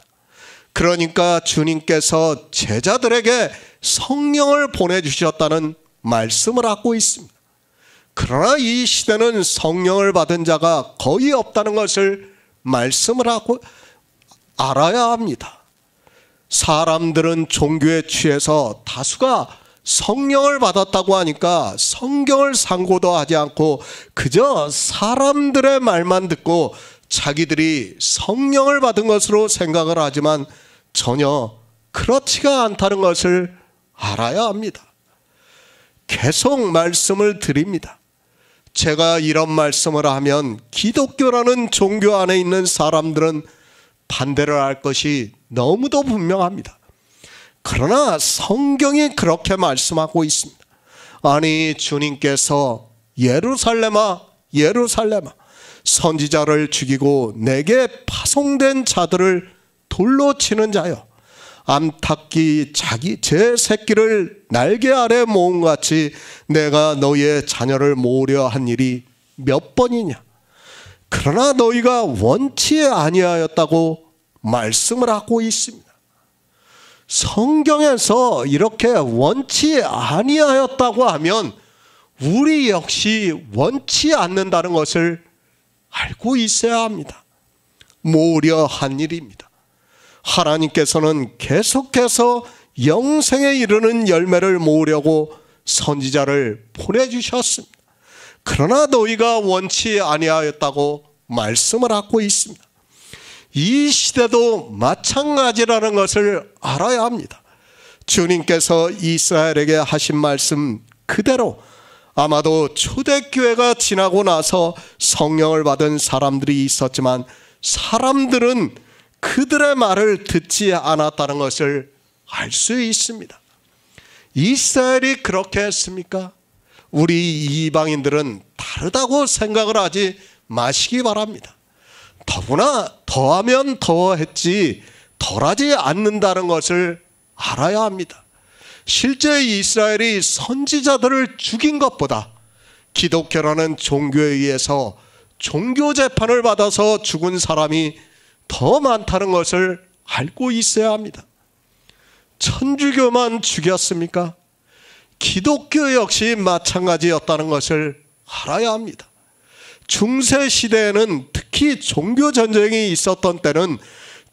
S1: 그러니까 주님께서 제자들에게 성령을 보내주셨다는 말씀을 하고 있습니다. 그러나 이 시대는 성령을 받은 자가 거의 없다는 것을 말씀을 하고 알아야 합니다. 사람들은 종교에 취해서 다수가 성령을 받았다고 하니까 성경을 상고도 하지 않고 그저 사람들의 말만 듣고 자기들이 성령을 받은 것으로 생각을 하지만 전혀 그렇지가 않다는 것을 알아야 합니다. 계속 말씀을 드립니다. 제가 이런 말씀을 하면 기독교라는 종교 안에 있는 사람들은 반대를 할 것이 너무도 분명합니다. 그러나 성경이 그렇게 말씀하고 있습니다. 아니, 주님께서 예루살렘아 예루살렘아 선지자를 죽이고 내게 파송된 자들을 돌로 치는 자여, 암탉이 제 새끼를 날개 아래 모음같이 내가 너희의 자녀를 모으려 한 일이 몇 번이냐. 그러나 너희가 원치 아니하였다고 말씀을 하고 있습니다. 성경에서 이렇게 원치 아니하였다고 하면 우리 역시 원치 않는다는 것을 알고 있어야 합니다. 모으려 한 일입니다. 하나님께서는 계속해서 영생에 이르는 열매를 모으려고 선지자를 보내주셨습니다. 그러나 너희가 원치 아니하였다고 말씀을 하고 있습니다. 이 시대도 마찬가지라는 것을 알아야 합니다. 주님께서 이스라엘에게 하신 말씀 그대로 아마도 초대교회가 지나고 나서 성령을 받은 사람들이 있었지만 사람들은 그들의 말을 듣지 않았다는 것을 알 수 있습니다. 이스라엘이 그렇게 했습니까? 우리 이방인들은 다르다고 생각을 하지 마시기 바랍니다. 더구나 더하면 더했지 덜하지 않는다는 것을 알아야 합니다. 실제 이스라엘이 선지자들을 죽인 것보다 기독교라는 종교에 의해서 종교 재판을 받아서 죽은 사람이 더 많다는 것을 알고 있어야 합니다. 천주교만 죽였습니까? 기독교 역시 마찬가지였다는 것을 알아야 합니다. 중세시대에는 특히 종교전쟁이 있었던 때는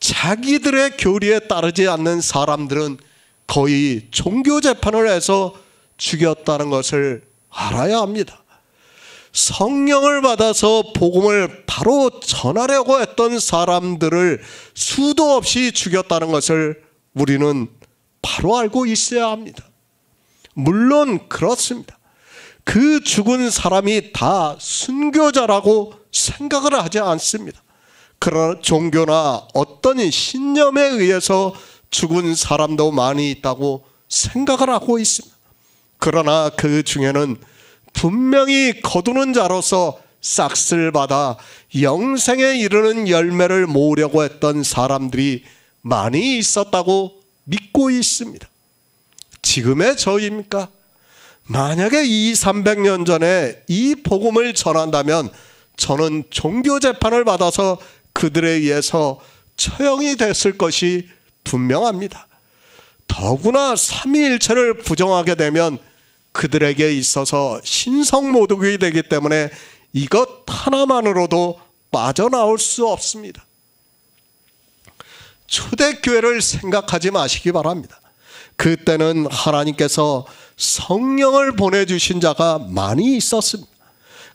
S1: 자기들의 교리에 따르지 않는 사람들은 거의 종교재판을 해서 죽였다는 것을 알아야 합니다. 성령을 받아서 복음을 바로 전하려고 했던 사람들을 수도 없이 죽였다는 것을 우리는 바로 알고 있어야 합니다. 물론 그렇습니다. 그 죽은 사람이 다 순교자라고 생각을 하지 않습니다. 그러나 종교나 어떤 신념에 의해서 죽은 사람도 많이 있다고 생각을 하고 있습니다. 그러나 그 중에는 분명히 거두는 자로서 싹쓸 받아 영생에 이르는 열매를 모으려고 했던 사람들이 많이 있었다고 믿고 있습니다. 지금의 저희입니까? 만약에 200~300년 전에 이 복음을 전한다면 저는 종교 재판을 받아서 그들에 의해서 처형이 됐을 것이 분명합니다. 더구나 삼위일체를 부정하게 되면 그들에게 있어서 신성모독이 되기 때문에 이것 하나만으로도 빠져나올 수 없습니다. 초대교회를 생각하지 마시기 바랍니다. 그때는 하나님께서 성령을 보내주신 자가 많이 있었습니다.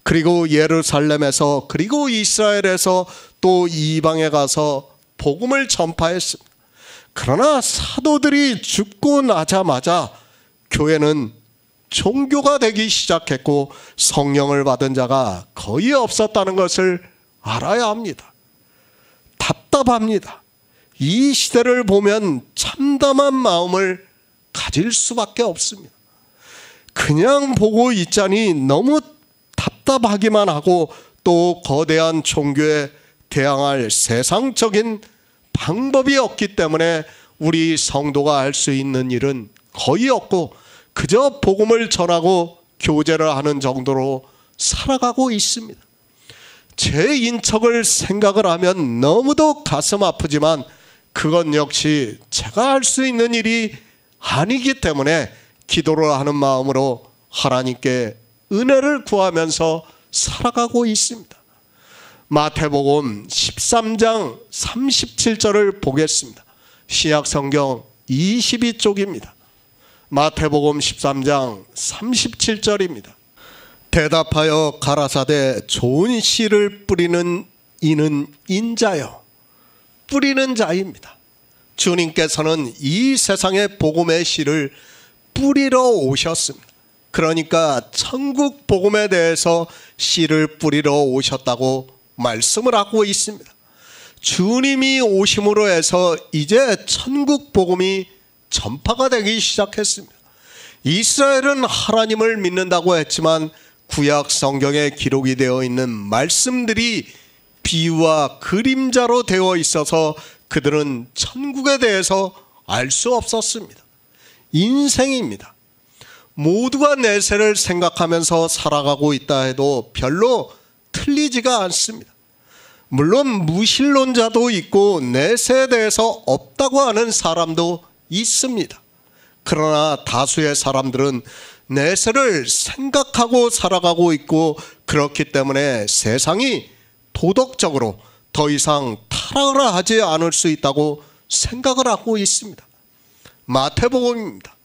S1: 그리고 예루살렘에서 그리고 이스라엘에서 또 이방에 가서 복음을 전파했습니다. 그러나 사도들이 죽고 나자마자 교회는 종교가 되기 시작했고 성령을 받은 자가 거의 없었다는 것을 알아야 합니다. 답답합니다. 이 시대를 보면 참담한 마음을 가질 수밖에 없습니다. 그냥 보고 있자니 너무 답답하기만 하고 또 거대한 종교에 대항할 세상적인 방법이 없기 때문에 우리 성도가 할 수 있는 일은 거의 없고 그저 복음을 전하고 교제를 하는 정도로 살아가고 있습니다. 제 인척을 생각을 하면 너무도 가슴 아프지만 그건 역시 제가 할 수 있는 일이 아니기 때문에 기도를 하는 마음으로 하나님께 은혜를 구하면서 살아가고 있습니다. 마태복음 13장 37절을 보겠습니다. 신약성경 22쪽입니다. 마태복음 13장 37절입니다. 대답하여 가라사대 좋은 씨를 뿌리는 이는 인자요. 뿌리는 자입니다. 주님께서는 이 세상의 복음의 씨를 뿌리러 오셨습니다. 그러니까 천국 복음에 대해서 씨를 뿌리러 오셨다고 말씀을 하고 있습니다. 주님이 오심으로 해서 이제 천국 복음이 전파가 되기 시작했습니다. 이스라엘은 하나님을 믿는다고 했지만 구약 성경에 기록이 되어 있는 말씀들이 비유와 그림자로 되어 있어서 그들은 천국에 대해서 알 수 없었습니다. 인생입니다. 모두가 내세를 생각하면서 살아가고 있다 해도 별로 틀리지가 않습니다. 물론 무신론자도 있고 내세에 대해서 없다고 하는 사람도 있습니다. 그러나 다수의 사람들은 내세를 생각하고 살아가고 있고 그렇기 때문에 세상이 도덕적으로 더 이상 타락을 하지 않을 수 있다고 생각을 하고 있습니다. 마태복음입니다.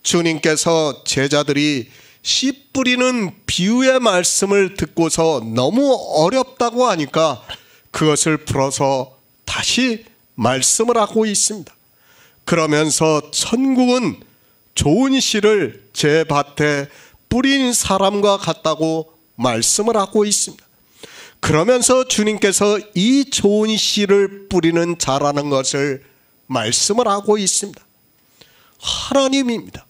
S1: 주님께서 제자들이 씨 뿌리는 비유의 말씀을 듣고서 너무 어렵다고 하니까 그것을 풀어서 다시 말씀을 하고 있습니다. 그러면서 천국은 좋은 씨를 제 밭에 뿌린 사람과 같다고 말씀을 하고 있습니다. 그러면서 주님께서 이 좋은 씨를 뿌리는 자라는 것을 말씀을 하고 있습니다. 하나님입니다.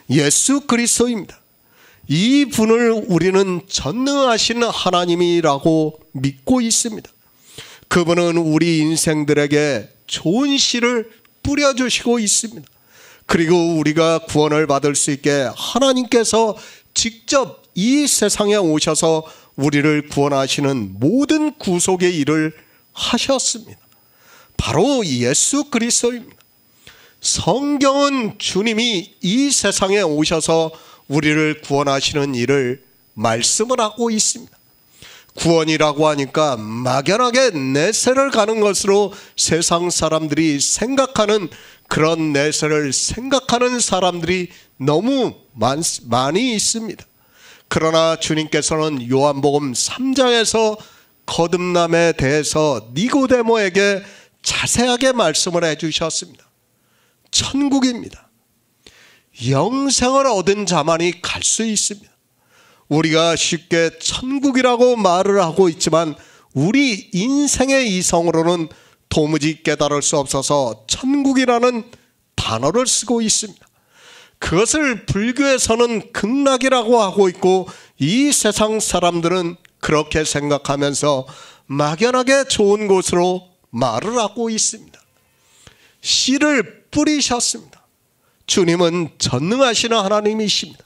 S1: 예수 그리스도입니다. 이 분을 우리는 전능하신 하나님이라고 믿고 있습니다. 그분은 우리 인생들에게 좋은 씨를 뿌려주시고 있습니다. 그리고 우리가 구원을 받을 수 있게 하나님께서 직접 이 세상에 오셔서 우리를 구원하시는 모든 구속의 일을 하셨습니다. 바로 예수 그리스도입니다. 성경은 주님이 이 세상에 오셔서 우리를 구원하시는 일을 말씀을 하고 있습니다. 구원이라고 하니까 막연하게 내세를 가는 것으로 세상 사람들이 생각하는 그런 내세를 생각하는 사람들이 너무 많이 있습니다. 그러나 주님께서는 요한복음 3장에서 거듭남에 대해서 니고데모에게 자세하게 말씀을 해주셨습니다. 천국입니다. 영생을 얻은 자만이 갈 수 있습니다. 우리가 쉽게 천국이라고 말을 하고 있지만 우리 인생의 이성으로는 도무지 깨달을 수 없어서 천국이라는 단어를 쓰고 있습니다. 그것을 불교에서는 극락이라고 하고 있고 이 세상 사람들은 그렇게 생각하면서 막연하게 좋은 곳으로 말을 하고 있습니다. 씨를 뿌리셨습니다. 주님은 전능하시는 하나님이십니다.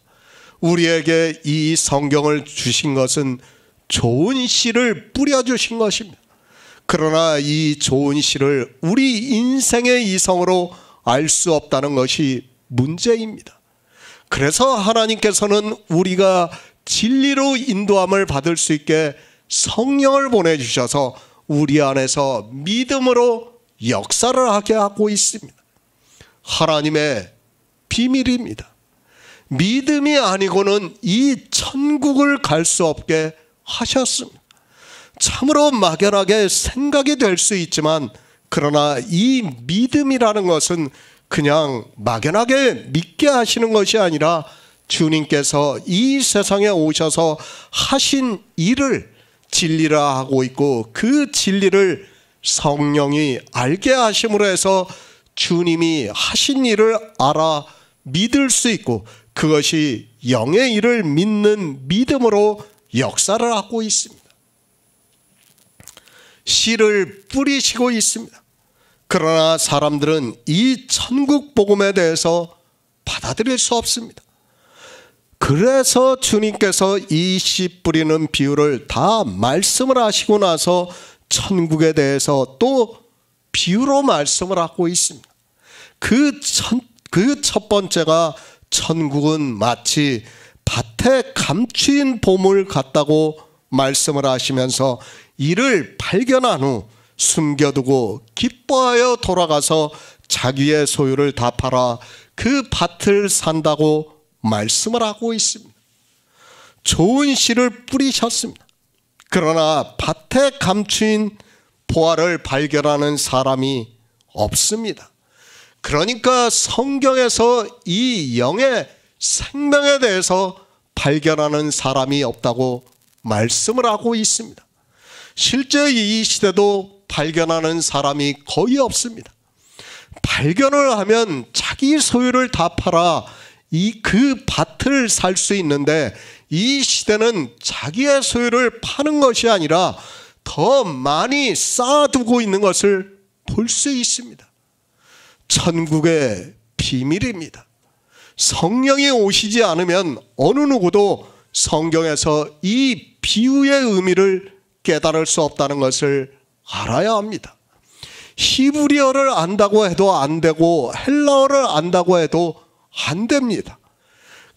S1: 우리에게 이 성경을 주신 것은 좋은 씨를 뿌려주신 것입니다. 그러나 이 좋은 씨를 우리 인생의 이성으로 알 수 없다는 것이 문제입니다. 그래서 하나님께서는 우리가 진리로 인도함을 받을 수 있게 성령을 보내주셔서 우리 안에서 믿음으로 역사를 하게 하고 있습니다. 하나님의 비밀입니다. 믿음이 아니고는 이 천국을 갈 수 없게 하셨습니다. 참으로 막연하게 생각이 될 수 있지만 그러나 이 믿음이라는 것은 그냥 막연하게 믿게 하시는 것이 아니라 주님께서 이 세상에 오셔서 하신 일을 진리라 하고 있고 그 진리를 성령이 알게 하심으로 해서 주님이 하신 일을 알아 믿을 수 있고 그것이 영의 일을 믿는 믿음으로 역사를 하고 있습니다. 씨를 뿌리시고 있습니다. 그러나 사람들은 이 천국 복음에 대해서 받아들일 수 없습니다. 그래서 주님께서 이 씨 뿌리는 비유를 다 말씀을 하시고 나서 천국에 대해서 또 비유로 말씀을 하고 있습니다. 그 첫 번째가 천국은 마치 밭에 감추인 보물 같다고 말씀을 하시면서 이를 발견한 후 숨겨두고 기뻐하여 돌아가서 자기의 소유를 다 팔아 그 밭을 산다고 말씀을 하고 있습니다. 좋은 씨를 뿌리셨습니다. 그러나 밭에 감추인 보화를 발견하는 사람이 없습니다. 그러니까 성경에서 이 영의 생명에 대해서 발견하는 사람이 없다고 말씀을 하고 있습니다. 실제 이 시대도 발견하는 사람이 거의 없습니다. 발견을 하면 자기 소유를 다 팔아 그 밭을 살 수 있는데 이 시대는 자기의 소유를 파는 것이 아니라 더 많이 쌓아두고 있는 것을 볼 수 있습니다. 천국의 비밀입니다. 성령이 오시지 않으면 어느 누구도 성경에서 이 비유의 의미를 깨달을 수 없다는 것을 알아야 합니다. 히브리어를 안다고 해도 안 되고 헬라어를 안다고 해도 안 됩니다.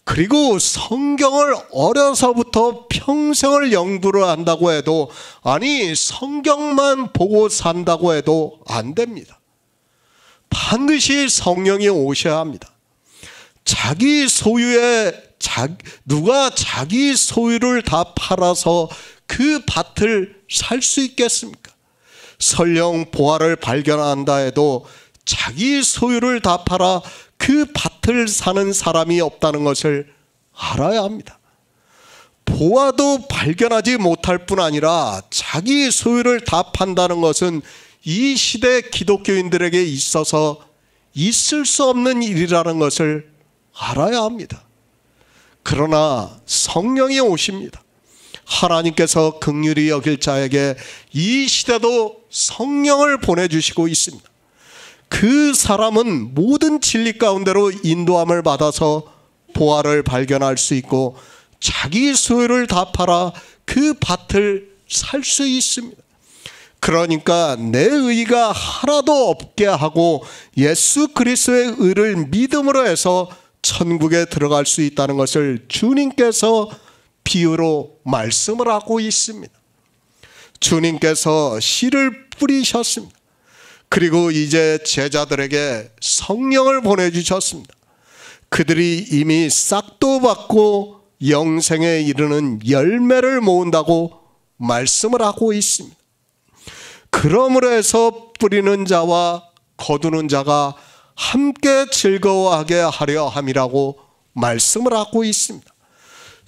S1: 그리고 성경을 어려서부터 평생을 연구를 한다고 해도 아니 성경만 보고 산다고 해도 안 됩니다. 반드시 성령이 오셔야 합니다. 누가 자기 소유를 다 팔아서 그 밭을 살 수 있겠습니까? 설령 보화를 발견한다 해도 자기 소유를 다 팔아 그 밭을 사는 사람이 없다는 것을 알아야 합니다. 보화도 발견하지 못할 뿐 아니라 자기 소유를 다 판다는 것은 이 시대 기독교인들에게 있어서 있을 수 없는 일이라는 것을 알아야 합니다. 그러나 성령이 오십니다. 하나님께서 긍휼히 여길 자에게 이 시대도 성령을 보내주시고 있습니다. 그 사람은 모든 진리 가운데로 인도함을 받아서 보화를 발견할 수 있고 자기 소유를 다 팔아 그 밭을 살 수 있습니다. 그러니까 내 의가 하나도 없게 하고 예수 그리스도의 의를 믿음으로 해서 천국에 들어갈 수 있다는 것을 주님께서 비유로 말씀을 하고 있습니다. 주님께서 씨를 뿌리셨습니다. 그리고 이제 제자들에게 성령을 보내주셨습니다. 그들이 이미 싹도 받고 영생에 이르는 열매를 모은다고 말씀을 하고 있습니다. 그러므로 해서 뿌리는 자와 거두는 자가 함께 즐거워하게 하려 함이라고 말씀을 하고 있습니다.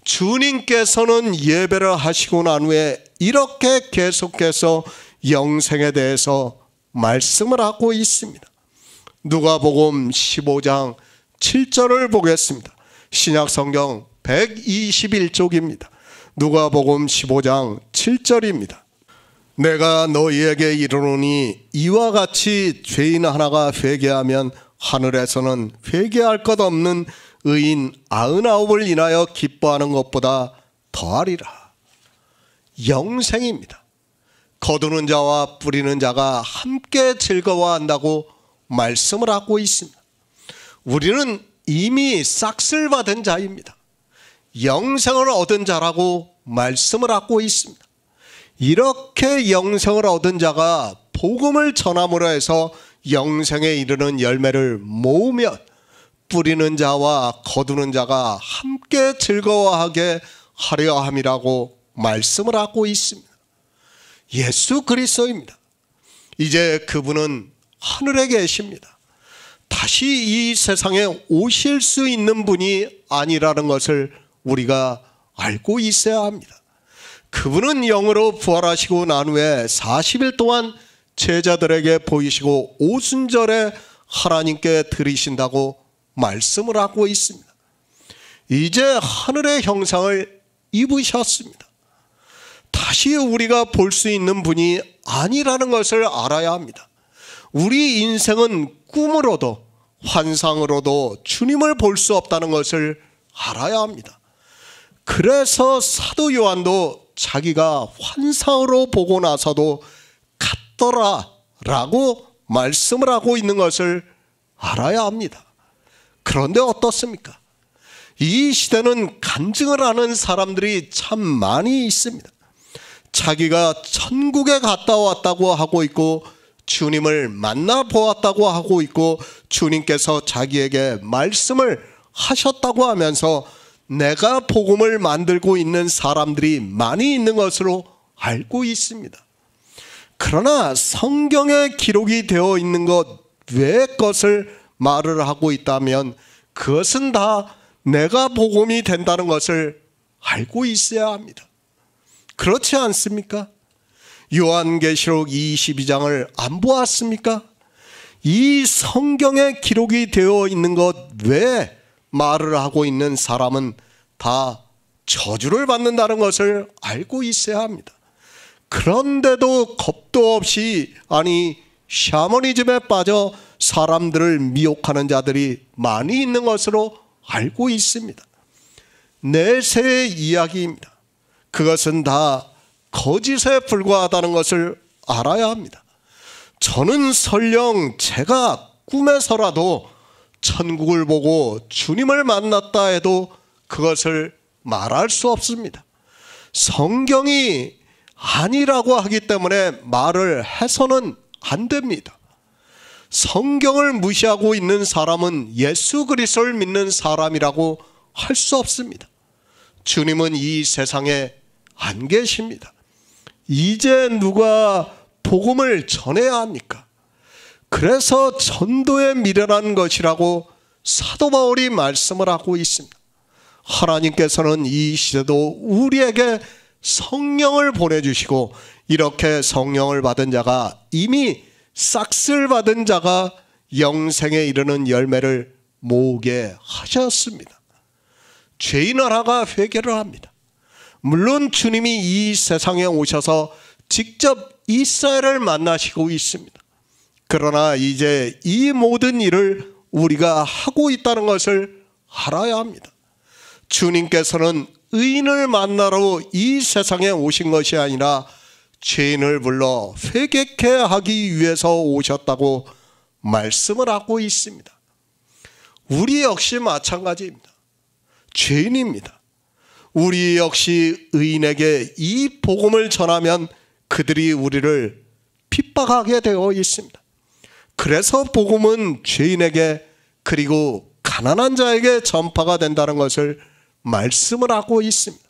S1: 주님께서는 예배를 하시고 난 후에 이렇게 계속해서 영생에 대해서 말씀을 하고 있습니다. 누가복음 15장 7절을 보겠습니다. 신약성경 121쪽입니다. 누가복음 15장 7절입니다. 내가 너희에게 이르노니 이와 같이 죄인 하나가 회개하면 하늘에서는 회개할 것 없는 의인 99을 인하여 기뻐하는 것보다 더하리라. 영생입니다. 거두는 자와 뿌리는 자가 함께 즐거워한다고 말씀을 하고 있습니다. 우리는 이미 싹쓸 받은 자입니다. 영생을 얻은 자라고 말씀을 하고 있습니다. 이렇게 영생을 얻은 자가 복음을 전함으로 해서 영생에 이르는 열매를 모으면 뿌리는 자와 거두는 자가 함께 즐거워하게 하려 함이라고 말씀을 하고 있습니다. 예수 그리스도입니다. 이제 그분은 하늘에 계십니다. 다시 이 세상에 오실 수 있는 분이 아니라는 것을 우리가 알고 있어야 합니다. 그분은 영으로 부활하시고 난 후에 40일 동안 제자들에게 보이시고 오순절에 하나님께 드리신다고 말씀을 하고 있습니다. 이제 하늘의 형상을 입으셨습니다. 다시 우리가 볼 수 있는 분이 아니라는 것을 알아야 합니다. 우리 인생은 꿈으로도 환상으로도 주님을 볼 수 없다는 것을 알아야 합니다. 그래서 사도 요한도 자기가 환상으로 보고 나서도 같더라라고 말씀을 하고 있는 것을 알아야 합니다. 그런데 어떻습니까? 이 시대는 간증을 하는 사람들이 참 많이 있습니다. 자기가 천국에 갔다 왔다고 하고 있고 주님을 만나보았다고 하고 있고 주님께서 자기에게 말씀을 하셨다고 하면서 내가 복음을 만들고 있는 사람들이 많이 있는 것으로 알고 있습니다. 그러나 성경에 기록이 되어 있는 것 외의 것을 말을 하고 있다면 그것은 다 내가 복음이 된다는 것을 알고 있어야 합니다. 그렇지 않습니까? 요한계시록 22장을 안 보았습니까? 이 성경에 기록이 되어 있는 것 외에 말을 하고 있는 사람은 다 저주를 받는다는 것을 알고 있어야 합니다. 그런데도 겁도 없이 샤머니즘에 빠져 사람들을 미혹하는 자들이 많이 있는 것으로 알고 있습니다. 내세의 이야기입니다. 그것은 다 거짓에 불과하다는 것을 알아야 합니다. 저는 설령 제가 꿈에서라도 천국을 보고 주님을 만났다 해도 그것을 말할 수 없습니다. 성경이 아니라고 하기 때문에 말을 해서는 안 됩니다. 성경을 무시하고 있는 사람은 예수 그리스도를 믿는 사람이라고 할 수 없습니다. 주님은 이 세상에 안 계십니다. 이제 누가 복음을 전해야 합니까? 그래서 전도에 미련한 것이라고 사도 바울이 말씀을 하고 있습니다. 하나님께서는 이 시대도 우리에게 성령을 보내주시고 이렇게 성령을 받은 자가 이미 싹쓸 받은 자가 영생에 이르는 열매를 모으게 하셨습니다. 죄인 하나가 회개를 합니다. 물론 주님이 이 세상에 오셔서 직접 이스라엘을 만나시고 있습니다. 그러나 이제 이 모든 일을 우리가 하고 있다는 것을 알아야 합니다. 주님께서는 의인을 만나러 이 세상에 오신 것이 아니라 죄인을 불러 회개케 하기 위해서 오셨다고 말씀을 하고 있습니다. 우리 역시 마찬가지입니다. 죄인입니다. 우리 역시 의인에게 이 복음을 전하면 그들이 우리를 핍박하게 되어 있습니다. 그래서 복음은 죄인에게 그리고 가난한 자에게 전파가 된다는 것을 말씀을 하고 있습니다.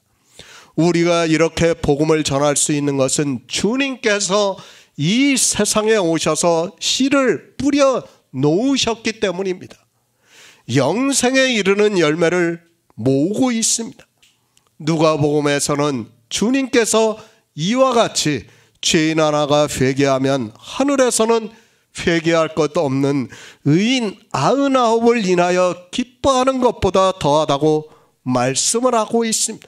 S1: 우리가 이렇게 복음을 전할 수 있는 것은 주님께서 이 세상에 오셔서 씨를 뿌려 놓으셨기 때문입니다. 영생에 이르는 열매를 모으고 있습니다. 누가복음에서는 주님께서 이와 같이 죄인 하나가 회개하면 하늘에서는 회개할 것 없는 의인 99을 인하여 기뻐하는 것보다 더하다고 말씀을 하고 있습니다.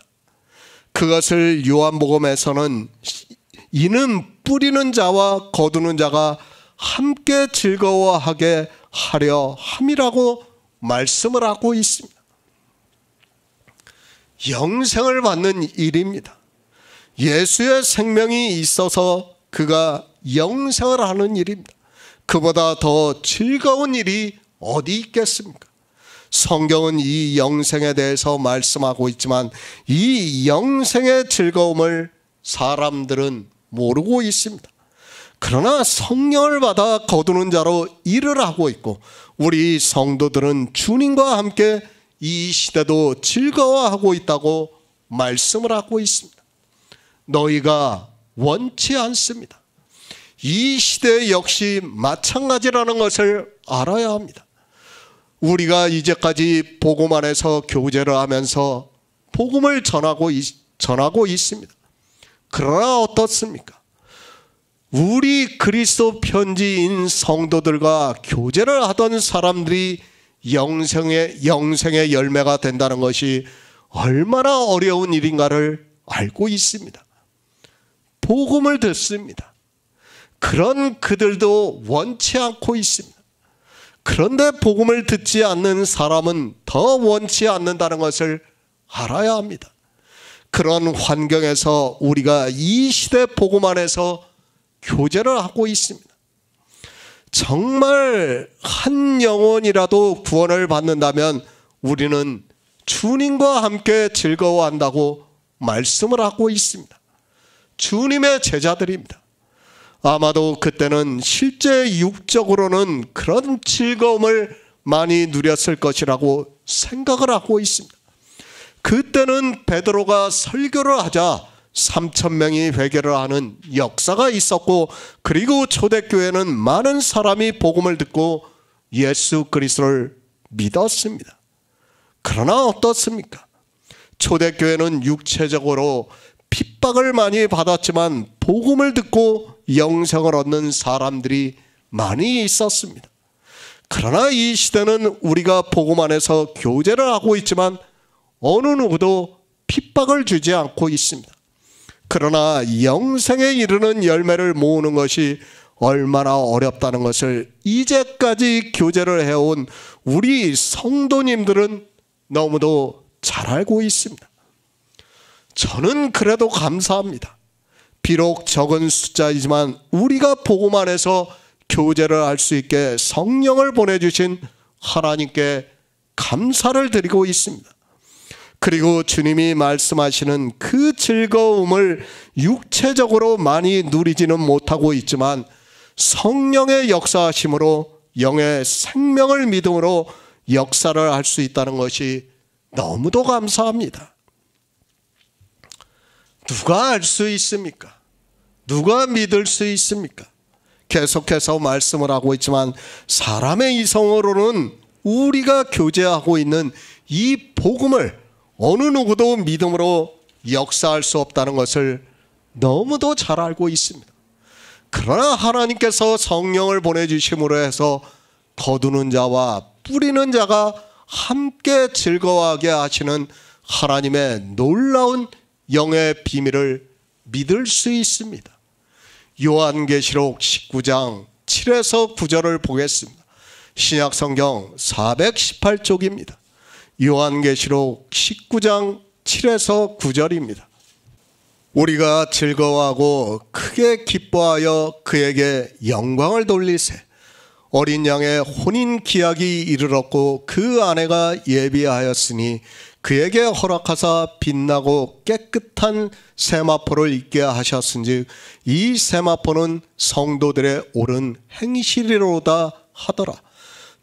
S1: 그것을 요한복음에서는 이는 뿌리는 자와 거두는 자가 함께 즐거워하게 하려 함이라고 말씀을 하고 있습니다. 영생을 받는 일입니다. 예수의 생명이 있어서 그가 영생을 하는 일입니다. 그보다 더 즐거운 일이 어디 있겠습니까? 성경은 이 영생에 대해서 말씀하고 있지만 이 영생의 즐거움을 사람들은 모르고 있습니다. 그러나 성령을 받아 거두는 자로 일을 하고 있고 우리 성도들은 주님과 함께 이 시대도 즐거워하고 있다고 말씀을 하고 있습니다. 너희가 원치 않습니다. 이 시대 역시 마찬가지라는 것을 알아야 합니다. 우리가 이제까지 복음 안에서 교제를 하면서 복음을 전하고 있습니다. 그러나 어떻습니까? 우리 그리스도 편지인 성도들과 교제를 하던 사람들이 영생의 열매가 된다는 것이 얼마나 어려운 일인가를 알고 있습니다. 복음을 듣습니다. 그런 그들도 원치 않고 있습니다. 그런데 복음을 듣지 않는 사람은 더 원치 않는다는 것을 알아야 합니다. 그런 환경에서 우리가 이 시대 복음 안에서 교제를 하고 있습니다. 정말 한 영혼이라도 구원을 받는다면 우리는 주님과 함께 즐거워한다고 말씀을 하고 있습니다. 주님의 제자들입니다. 아마도 그때는 실제 육적으로는 그런 즐거움을 많이 누렸을 것이라고 생각을 하고 있습니다. 그때는 베드로가 설교를 하자 3,000명이 회개를 하는 역사가 있었고 그리고 초대교회는 많은 사람이 복음을 듣고 예수 그리스도를 믿었습니다. 그러나 어떻습니까? 초대교회는 육체적으로 핍박을 많이 받았지만 복음을 듣고 영생을 얻는 사람들이 많이 있었습니다. 그러나 이 시대는 우리가 복음 안에서 교제를 하고 있지만 어느 누구도 핍박을 주지 않고 있습니다. 그러나 영생에 이르는 열매를 모으는 것이 얼마나 어렵다는 것을 이제까지 교제를 해온 우리 성도님들은 너무도 잘 알고 있습니다. 저는 그래도 감사합니다. 비록 적은 숫자이지만 우리가 복음 안에서 교제를 할 수 있게 성령을 보내주신 하나님께 감사를 드리고 있습니다. 그리고 주님이 말씀하시는 그 즐거움을 육체적으로 많이 누리지는 못하고 있지만 성령의 역사하심으로 영의 생명을 믿음으로 역사를 할 수 있다는 것이 너무도 감사합니다. 누가 알 수 있습니까? 누가 믿을 수 있습니까? 계속해서 말씀을 하고 있지만 사람의 이성으로는 우리가 교제하고 있는 이 복음을 어느 누구도 믿음으로 역사할 수 없다는 것을 너무도 잘 알고 있습니다. 그러나 하나님께서 성령을 보내주심으로 해서 거두는 자와 뿌리는 자가 함께 즐거워하게 하시는 하나님의 놀라운 영의 비밀을 믿을 수 있습니다. 요한계시록 19장 7에서 9절을 보겠습니다. 신약성경 418쪽입니다. 요한계시록 19장 7에서 9절입니다. 우리가 즐거워하고 크게 기뻐하여 그에게 영광을 돌리세. 어린 양의 혼인 기약이 이르렀고 그 아내가 예비하였으니 그에게 허락하사 빛나고 깨끗한 세마포를 입게 하셨은즉 이 세마포는 성도들의 옳은 행실이로다 하더라.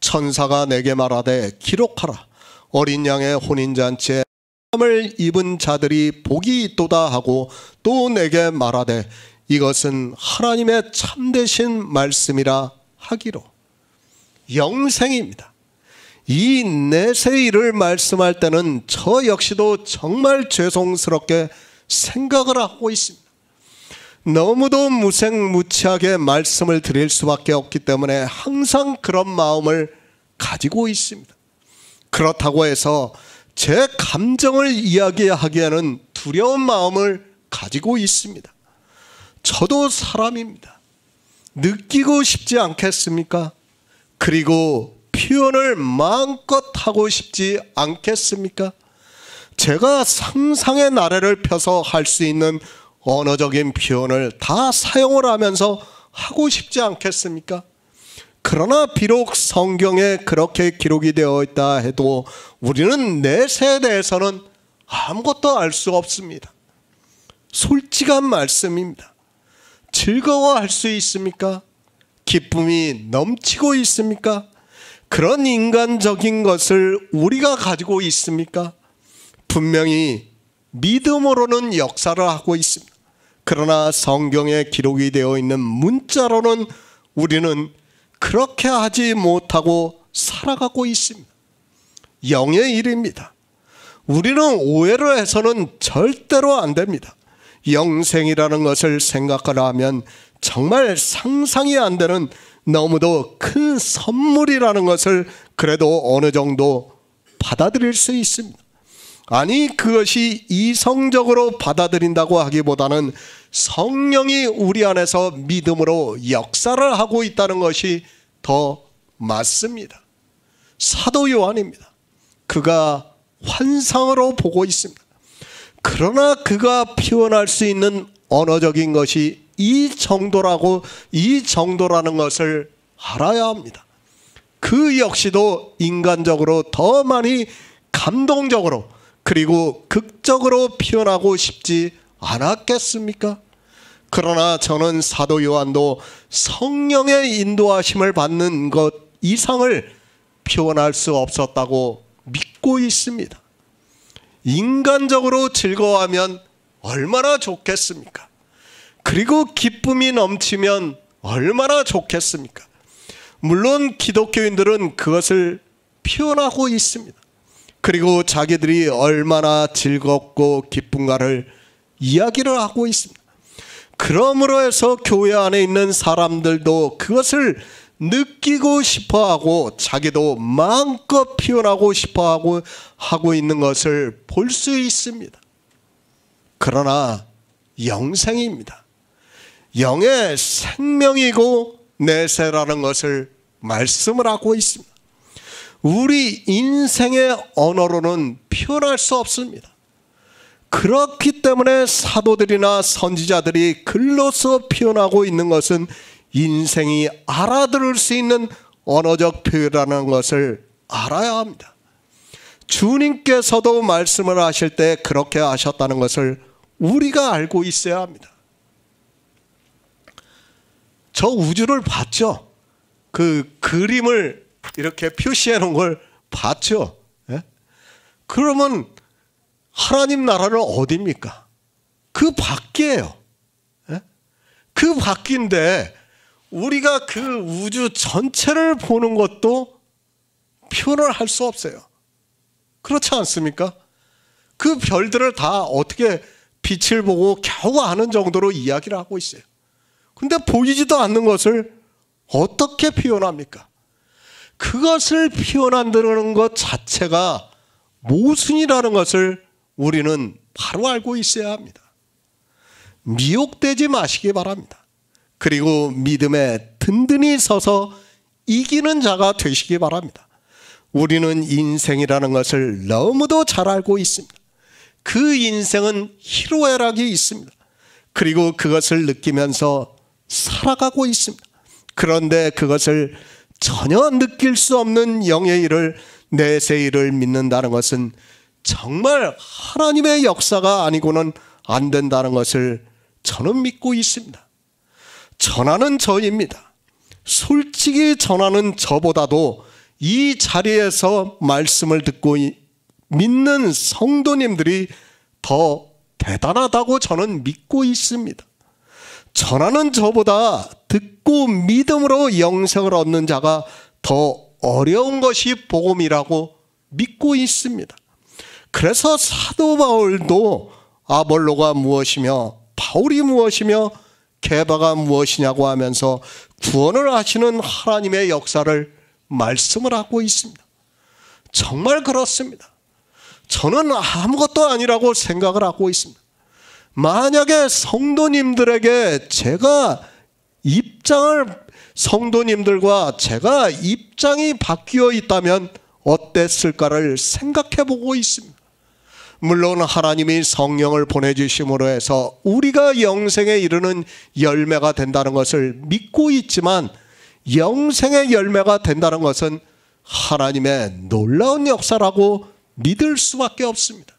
S1: 천사가 내게 말하되 기록하라. 어린 양의 혼인잔치에 함을 입은 자들이 복이 있도다 하고 또 내게 말하되 이것은 하나님의 참되신 말씀이라 하기로. 영생입니다. 이 내세 일을 말씀할 때는 저 역시도 정말 죄송스럽게 생각을 하고 있습니다. 너무도 무색무취하게 말씀을 드릴 수밖에 없기 때문에 항상 그런 마음을 가지고 있습니다. 그렇다고 해서 제 감정을 이야기하기에는 두려운 마음을 가지고 있습니다. 저도 사람입니다. 느끼고 싶지 않겠습니까? 그리고 표현을 마음껏 하고 싶지 않겠습니까? 제가 상상의 나래를 펴서 할 수 있는 언어적인 표현을 다 사용을 하면서 하고 싶지 않겠습니까? 그러나 비록 성경에 그렇게 기록이 되어 있다 해도 우리는 내세에 대해서는 아무것도 알 수 없습니다. 솔직한 말씀입니다. 즐거워할 수 있습니까? 기쁨이 넘치고 있습니까? 그런 인간적인 것을 우리가 가지고 있습니까? 분명히 믿음으로는 역사를 하고 있습니다. 그러나 성경에 기록이 되어 있는 문자로는 우리는 그렇게 하지 못하고 살아가고 있습니다. 영의 일입니다. 우리는 오해를 해서는 절대로 안 됩니다. 영생이라는 것을 생각을 하면 정말 상상이 안 되는 너무도 큰 선물이라는 것을 그래도 어느 정도 받아들일 수 있습니다. 아니, 그것이 이성적으로 받아들인다고 하기보다는 성령이 우리 안에서 믿음으로 역사를 하고 있다는 것이 더 맞습니다. 사도 요한입니다. 그가 환상으로 보고 있습니다. 그러나 그가 표현할 수 있는 언어적인 것이 이 정도라는 것을 알아야 합니다. 그 역시도 인간적으로 더 많이 감동적으로 그리고 극적으로 표현하고 싶지 않았겠습니까? 그러나 저는 사도 요한도 성령의 인도하심을 받는 것 이상을 표현할 수 없었다고 믿고 있습니다. 인간적으로 즐거워하면 얼마나 좋겠습니까? 그리고 기쁨이 넘치면 얼마나 좋겠습니까? 물론 기독교인들은 그것을 표현하고 있습니다. 그리고 자기들이 얼마나 즐겁고 기쁜가를 이야기를 하고 있습니다. 그러므로 해서 교회 안에 있는 사람들도 그것을 느끼고 싶어하고 자기도 마음껏 표현하고 싶어하고 있는 것을 볼 수 있습니다. 그러나 영생입니다. 영의 생명이고 내세라는 것을 말씀을 하고 있습니다. 우리 인생의 언어로는 표현할 수 없습니다. 그렇기 때문에 사도들이나 선지자들이 글로서 표현하고 있는 것은 인생이 알아들을 수 있는 언어적 표현이라는 것을 알아야 합니다. 주님께서도 말씀을 하실 때 그렇게 하셨다는 것을 우리가 알고 있어야 합니다. 저 우주를 봤죠? 그 그림을 이렇게 표시해 놓은 걸 봤죠? 예? 그러면 하나님 나라는 어디입니까? 그 밖이에요. 예? 그 밖인데 우리가 그 우주 전체를 보는 것도 표현을 할 수 없어요. 그렇지 않습니까? 그 별들을 다 어떻게 빛을 보고 겨우 아는 정도로 이야기를 하고 있어요. 근데 보이지도 않는 것을 어떻게 표현합니까? 그것을 표현한다는 것 자체가 모순이라는 것을 우리는 바로 알고 있어야 합니다. 미혹되지 마시기 바랍니다. 그리고 믿음에 든든히 서서 이기는 자가 되시기 바랍니다. 우리는 인생이라는 것을 너무도 잘 알고 있습니다. 그 인생은 희로애락이 있습니다. 그리고 그것을 느끼면서 살아가고 있습니다. 그런데 그것을 전혀 느낄 수 없는 영의 일을, 내세 일을 믿는다는 것은 정말 하나님의 역사가 아니고는 안 된다는 것을 저는 믿고 있습니다. 전하는 저입니다. 솔직히 전하는 저보다도 이 자리에서 말씀을 듣고 믿는 성도님들이 더 대단하다고 저는 믿고 있습니다. 전하는 저보다 듣고 믿음으로 영생을 얻는 자가 더 어려운 것이 복음이라고 믿고 있습니다. 그래서 사도 바울도 아볼로가 무엇이며 바울이 무엇이며 게바가 무엇이냐고 하면서 구원을 하시는 하나님의 역사를 말씀을 하고 있습니다. 정말 그렇습니다. 저는 아무것도 아니라고 생각을 하고 있습니다. 만약에 성도님들에게 성도님들과 제가 입장이 바뀌어 있다면 어땠을까를 생각해 보고 있습니다. 물론 하나님이 성령을 보내주심으로 해서 우리가 영생에 이르는 열매가 된다는 것을 믿고 있지만, 영생의 열매가 된다는 것은 하나님의 놀라운 역사라고 믿을 수밖에 없습니다.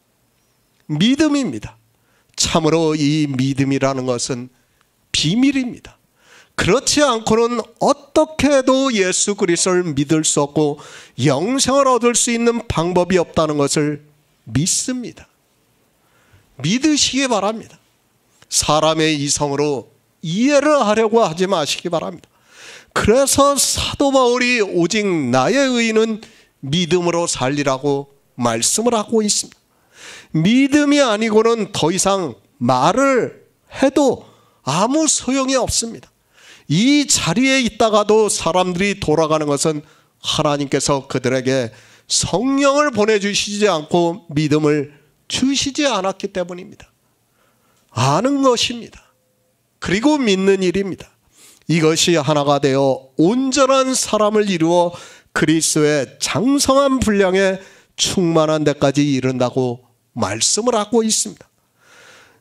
S1: 믿음입니다. 참으로 이 믿음이라는 것은 비밀입니다. 그렇지 않고는 어떻게 해도 예수 그리스도를 믿을 수 없고 영생을 얻을 수 있는 방법이 없다는 것을 믿습니다. 믿으시기 바랍니다. 사람의 이성으로 이해를 하려고 하지 마시기 바랍니다. 그래서 사도 바울이 오직 나의 의는 믿음으로 살리라고 말씀을 하고 있습니다. 믿음이 아니고는 더 이상 말을 해도 아무 소용이 없습니다. 이 자리에 있다가도 사람들이 돌아가는 것은 하나님께서 그들에게 성령을 보내주시지 않고 믿음을 주시지 않았기 때문입니다. 아는 것입니다. 그리고 믿는 일입니다. 이것이 하나가 되어 온전한 사람을 이루어 그리스도의 장성한 분량에 충만한 데까지 이른다고 말씀을 하고 있습니다.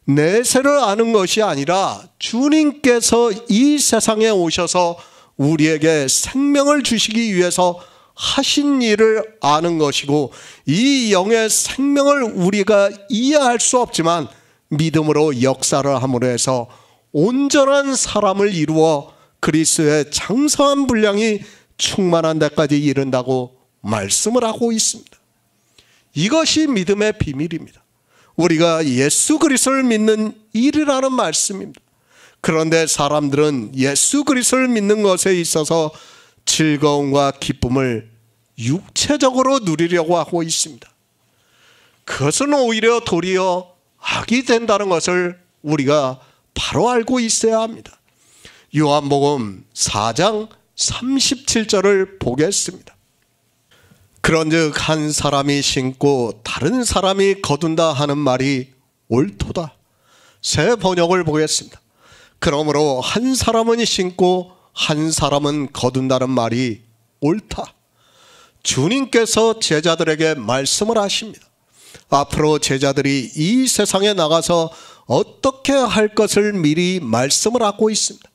S1: 내세를 아는 것이 아니라 주님께서 이 세상에 오셔서 우리에게 생명을 주시기 위해서 하신 일을 아는 것이고, 이 영의 생명을 우리가 이해할 수 없지만 믿음으로 역사를 함으로 해서 온전한 사람을 이루어 그리스도의 장성한 분량이 충만한 데까지 이른다고 말씀을 하고 있습니다. 이것이 믿음의 비밀입니다. 우리가 예수 그리스도를 믿는 일이라는 말씀입니다. 그런데 사람들은 예수 그리스도를 믿는 것에 있어서 즐거움과 기쁨을 육체적으로 누리려고 하고 있습니다. 그것은 오히려 도리어 악이 된다는 것을 우리가 바로 알고 있어야 합니다. 요한복음 4장 37절을 보겠습니다. 그런즉 한 사람이 심고 다른 사람이 거둔다 하는 말이 옳도다. 새 번역을 보겠습니다. 그러므로 한 사람은 심고 한 사람은 거둔다는 말이 옳다. 주님께서 제자들에게 말씀을 하십니다. 앞으로 제자들이 이 세상에 나가서 어떻게 할 것을 미리 말씀을 하고 있습니다.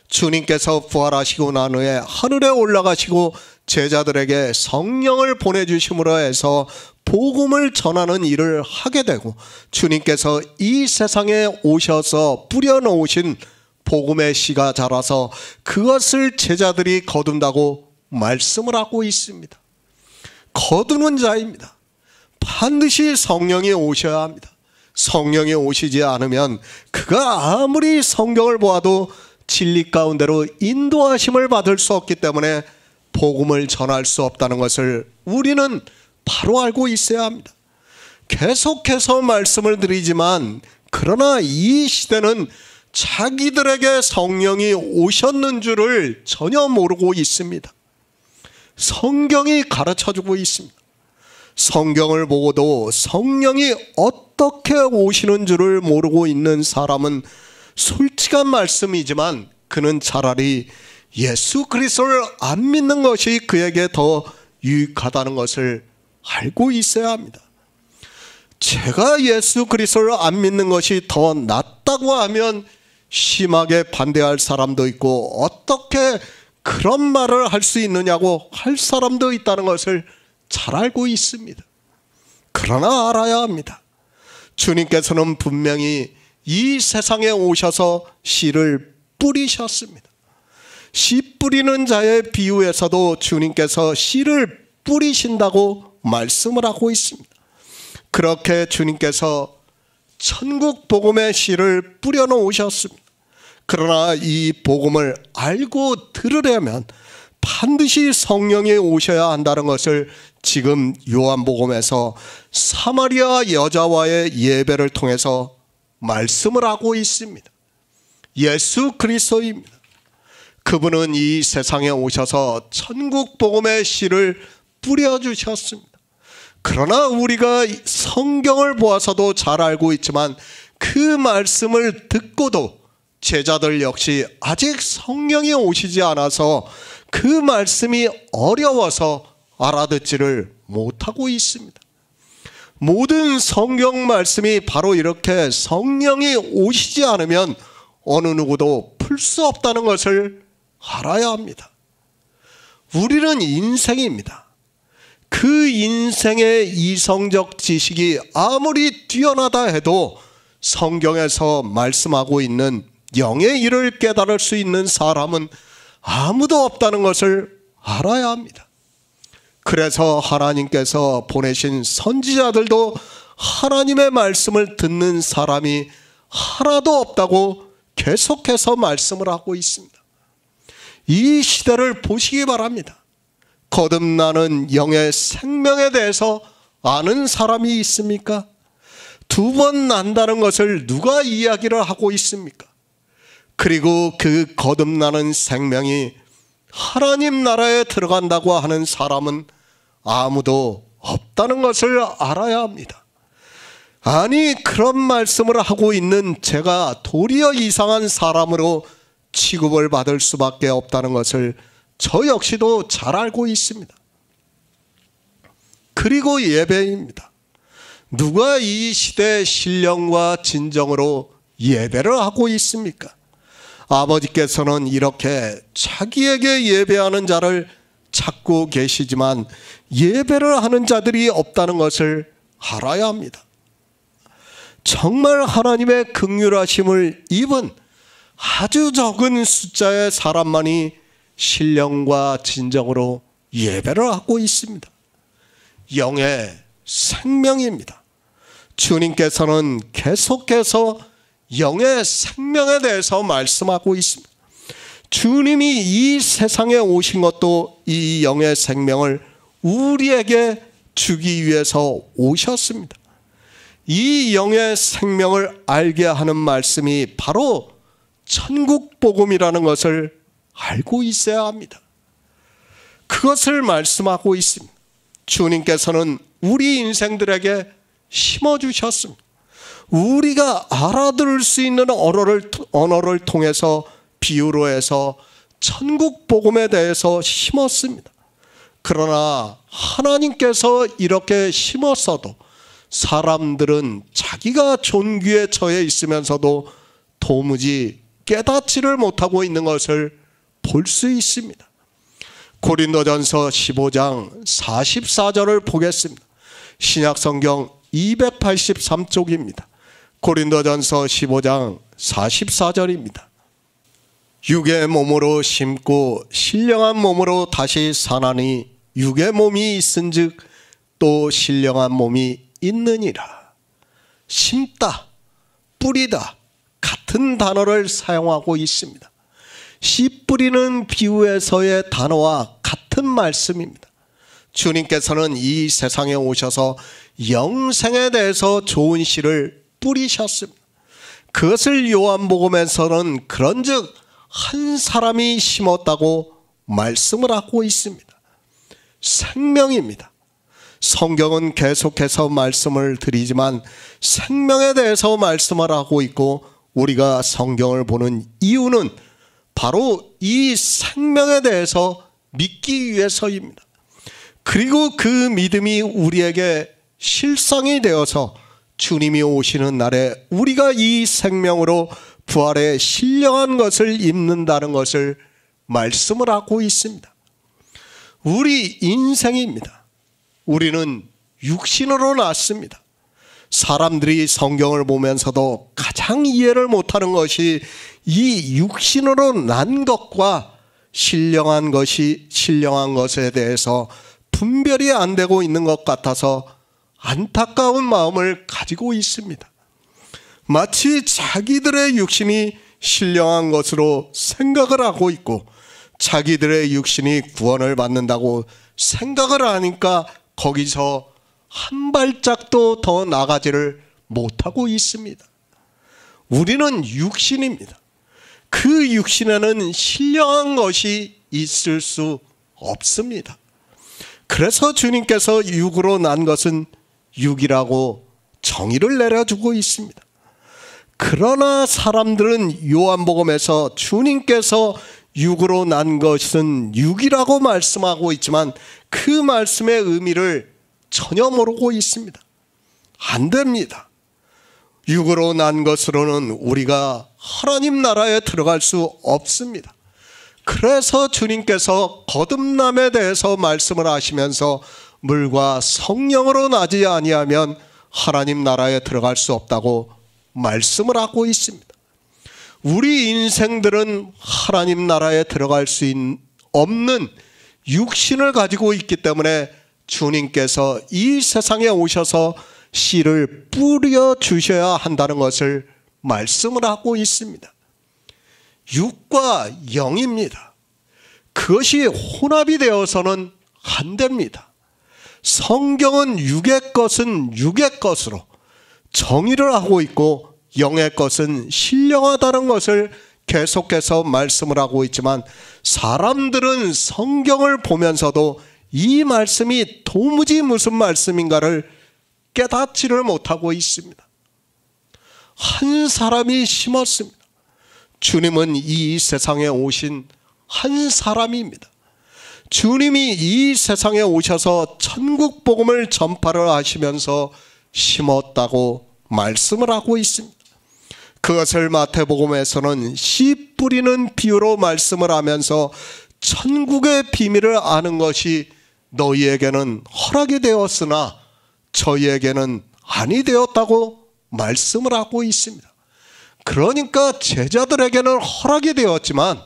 S1: 주님께서 부활하시고 난 후에 하늘에 올라가시고 제자들에게 성령을 보내주심으로 해서 복음을 전하는 일을 하게 되고, 주님께서 이 세상에 오셔서 뿌려놓으신 복음의 씨가 자라서 그것을 제자들이 거둔다고 말씀을 하고 있습니다. 거두는 자입니다. 반드시 성령이 오셔야 합니다. 성령이 오시지 않으면 그가 아무리 성경을 보아도 진리 가운데로 인도하심을 받을 수 없기 때문에 복음을 전할 수 없다는 것을 우리는 바로 알고 있어야 합니다. 계속해서 말씀을 드리지만, 그러나 이 시대는 자기들에게 성령이 오셨는 줄을 전혀 모르고 있습니다. 성경이 가르쳐주고 있습니다. 성경을 보고도 성령이 어떻게 오시는 줄을 모르고 있는 사람은 솔직한 말씀이지만 그는 차라리 예수 그리스도를 안 믿는 것이 그에게 더 유익하다는 것을 알고 있어야 합니다. 제가 예수 그리스도를 안 믿는 것이 더 낫다고 하면 심하게 반대할 사람도 있고, 어떻게 그런 말을 할 수 있느냐고 할 사람도 있다는 것을 잘 알고 있습니다. 그러나 알아야 합니다. 주님께서는 분명히 이 세상에 오셔서 씨를 뿌리셨습니다. 씨 뿌리는 자의 비유에서도 주님께서 씨를 뿌리신다고 말씀을 하고 있습니다. 그렇게 주님께서 천국 복음의 씨를 뿌려놓으셨습니다. 그러나 이 복음을 알고 들으려면 반드시 성령이 오셔야 한다는 것을 지금 요한복음에서 사마리아 여자와의 예배를 통해서 말씀을 하고 있습니다. 예수 그리스도입니다. 그분은 이 세상에 오셔서 천국 복음의 씨를 뿌려주셨습니다. 그러나 우리가 성경을 보아서도 잘 알고 있지만 그 말씀을 듣고도 제자들 역시 아직 성령이 오시지 않아서 그 말씀이 어려워서 알아듣지를 못하고 있습니다. 모든 성경 말씀이 바로 이렇게 성령이 오시지 않으면 어느 누구도 풀 수 없다는 것을 알아야 합니다. 우리는 인생입니다. 그 인생의 이성적 지식이 아무리 뛰어나다 해도 성경에서 말씀하고 있는 영의 일을 깨달을 수 있는 사람은 아무도 없다는 것을 알아야 합니다. 그래서 하나님께서 보내신 선지자들도 하나님의 말씀을 듣는 사람이 하나도 없다고 계속해서 말씀을 하고 있습니다. 이 시대를 보시기 바랍니다. 거듭나는 영의 생명에 대해서 아는 사람이 있습니까? 두 번 난다는 것을 누가 이야기를 하고 있습니까? 그리고 그 거듭나는 생명이 하나님 나라에 들어간다고 하는 사람은 아무도 없다는 것을 알아야 합니다. 아니, 그런 말씀을 하고 있는 제가 도리어 이상한 사람으로 취급을 받을 수밖에 없다는 것을 저 역시도 잘 알고 있습니다. 그리고 예배입니다. 누가 이 시대 신령과 진정으로 예배를 하고 있습니까? 아버지께서는 이렇게 자기에게 예배하는 자를 찾고 계시지만 예배를 하는 자들이 없다는 것을 알아야 합니다. 정말 하나님의 긍휼하심을 입은 아주 적은 숫자의 사람만이 신령과 진정으로 예배를 하고 있습니다. 영의 생명입니다. 주님께서는 계속해서 영의 생명에 대해서 말씀하고 있습니다. 주님이 이 세상에 오신 것도 이 영의 생명을 우리에게 주기 위해서 오셨습니다. 이 영의 생명을 알게 하는 말씀이 바로 천국 복음이라는 것을 알고 있어야 합니다. 그것을 말씀하고 있습니다. 주님께서는 우리 인생들에게 심어주셨습니다. 우리가 알아들을 수 있는 언어를 통해서 비유로 해서 천국 복음에 대해서 심었습니다. 그러나 하나님께서 이렇게 심었어도 사람들은 자기가 존귀에 처해 있으면서도 도무지 깨닫지를 못하고 있는 것을 볼 수 있습니다. 고린도전서 15장 44절을 보겠습니다. 신약성경 283쪽입니다. 고린도전서 15장 44절입니다. 육의 몸으로 심고 신령한 몸으로 다시 사나니 육의 몸이 있은즉 또 신령한 몸이 있느니라. 심다, 뿌리다 같은 단어를 사용하고 있습니다. 씨 뿌리는 비유에서의 단어와 같은 말씀입니다. 주님께서는 이 세상에 오셔서 영생에 대해서 좋은 씨를 뿌리셨습니다. 그것을 요한복음에서는 그런즉 한 사람이 심었다고 말씀을 하고 있습니다. 생명입니다. 성경은 계속해서 말씀을 드리지만 생명에 대해서 말씀을 하고 있고 우리가 성경을 보는 이유는 바로 이 생명에 대해서 믿기 위해서입니다. 그리고 그 믿음이 우리에게 실상이 되어서 주님이 오시는 날에 우리가 이 생명으로 부활의 신령한 것을 입는다는 것을 말씀을 하고 있습니다. 우리 인생입니다. 우리는 육신으로 났습니다. 사람들이 성경을 보면서도 가장 이해를 못하는 것이 이 육신으로 난 것과 신령한 것에 대해서 분별이 안 되고 있는 것 같아서 안타까운 마음을 가지고 있습니다. 마치 자기들의 육신이 신령한 것으로 생각을 하고 있고 자기들의 육신이 구원을 받는다고 생각을 하니까 거기서 한 발짝도 더 나가지를 못하고 있습니다. 우리는 육신입니다. 그 육신에는 신령한 것이 있을 수 없습니다. 그래서 주님께서 육으로 난 것은 육이라고 정의를 내려주고 있습니다. 그러나 사람들은 요한복음에서 주님께서 육으로 난 것은 육이라고 말씀하고 있지만 그 말씀의 의미를 전혀 모르고 있습니다. 안 됩니다. 육으로 난 것으로는 우리가 하나님 나라에 들어갈 수 없습니다. 그래서 주님께서 거듭남에 대해서 말씀을 하시면서 물과 성령으로 나지 아니하면 하나님 나라에 들어갈 수 없다고 말씀을 하고 있습니다. 우리 인생들은 하나님 나라에 들어갈 수 없는 육신을 가지고 있기 때문에 주님께서 이 세상에 오셔서 씨를 뿌려 주셔야 한다는 것을 말씀을 하고 있습니다. 육과 영입니다. 그것이 혼합이 되어서는 안 됩니다. 성경은 육의 것은 육의 것으로 정의를 하고 있고 영의 것은 신령하다는 것을 계속해서 말씀을 하고 있지만 사람들은 성경을 보면서도 이 말씀이 도무지 무슨 말씀인가를 깨닫지를 못하고 있습니다. 한 사람이 심었습니다. 주님은 이 세상에 오신 한 사람입니다. 주님이 이 세상에 오셔서 천국 복음을 전파를 하시면서 심었다고 말씀을 하고 있습니다. 그것을 마태복음에서는 씨 뿌리는 비유로 말씀을 하면서 천국의 비밀을 아는 것이 너희에게는 허락이 되었으나 저희에게는 아니 되었다고 말씀을 하고 있습니다. 그러니까 제자들에게는 허락이 되었지만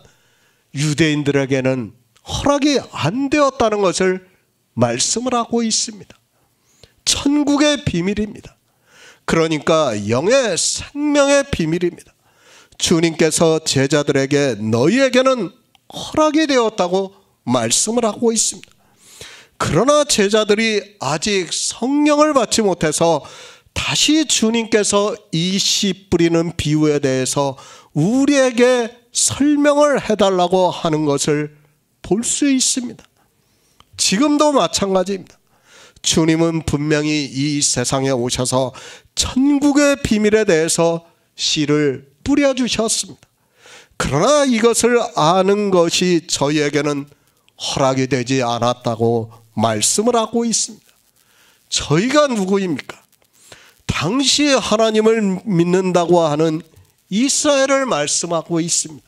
S1: 유대인들에게는 허락이 안 되었다는 것을 말씀을 하고 있습니다. 천국의 비밀입니다. 그러니까 영의 생명의 비밀입니다. 주님께서 제자들에게 너희에게는 허락이 되었다고 말씀을 하고 있습니다. 그러나 제자들이 아직 성령을 받지 못해서 다시 주님께서 이 씨 뿌리는 비유에 대해서 우리에게 설명을 해달라고 하는 것을 볼 수 있습니다. 지금도 마찬가지입니다. 주님은 분명히 이 세상에 오셔서 천국의 비밀에 대해서 씨를 뿌려주셨습니다. 그러나 이것을 아는 것이 저희에게는 허락이 되지 않았다고 말씀을 하고 있습니다. 저희가 누구입니까? 당시 하나님을 믿는다고 하는 이스라엘을 말씀하고 있습니다.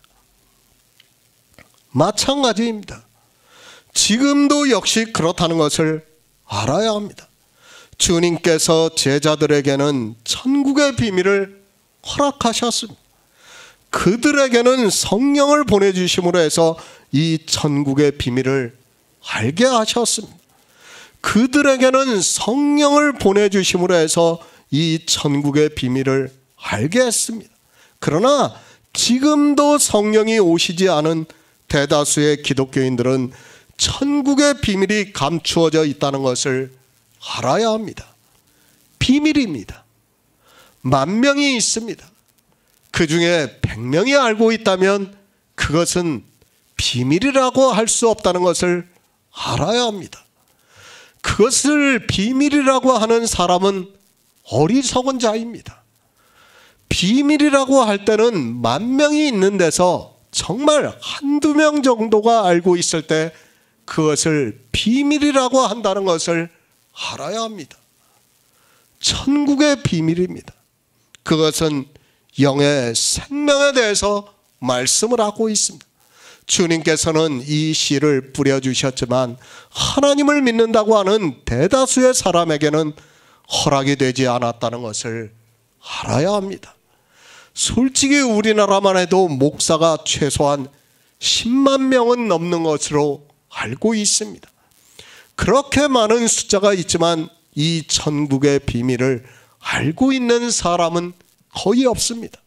S1: 마찬가지입니다. 지금도 역시 그렇다는 것을 알아야 합니다. 주님께서 제자들에게는 천국의 비밀을 허락하셨습니다. 그들에게는 성령을 보내주심으로 해서 이 천국의 비밀을 알게 하셨습니다. 그들에게는 성령을 보내주심으로 해서 이 천국의 비밀을 알게 했습니다. 그러나 지금도 성령이 오시지 않은 대다수의 기독교인들은 천국의 비밀이 감추어져 있다는 것을 알아야 합니다. 비밀입니다. 10,000명이 있습니다. 그 중에 100명이 알고 있다면 그것은 비밀이라고 할 수 없다는 것을 알아야 합니다. 그것을 비밀이라고 하는 사람은 어리석은 자입니다. 비밀이라고 할 때는 10,000명이 있는 데서 정말 한두 명 정도가 알고 있을 때 그것을 비밀이라고 한다는 것을 알아야 합니다. 천국의 비밀입니다. 그것은 영의 생명에 대해서 말씀을 하고 있습니다. 주님께서는 이 씨를 뿌려주셨지만 하나님을 믿는다고 하는 대다수의 사람에게는 허락이 되지 않았다는 것을 알아야 합니다. 솔직히 우리나라만 해도 목사가 최소한 10만 명은 넘는 것으로 알고 있습니다. 그렇게 많은 숫자가 있지만 이 천국의 비밀을 알고 있는 사람은 거의 없습니다.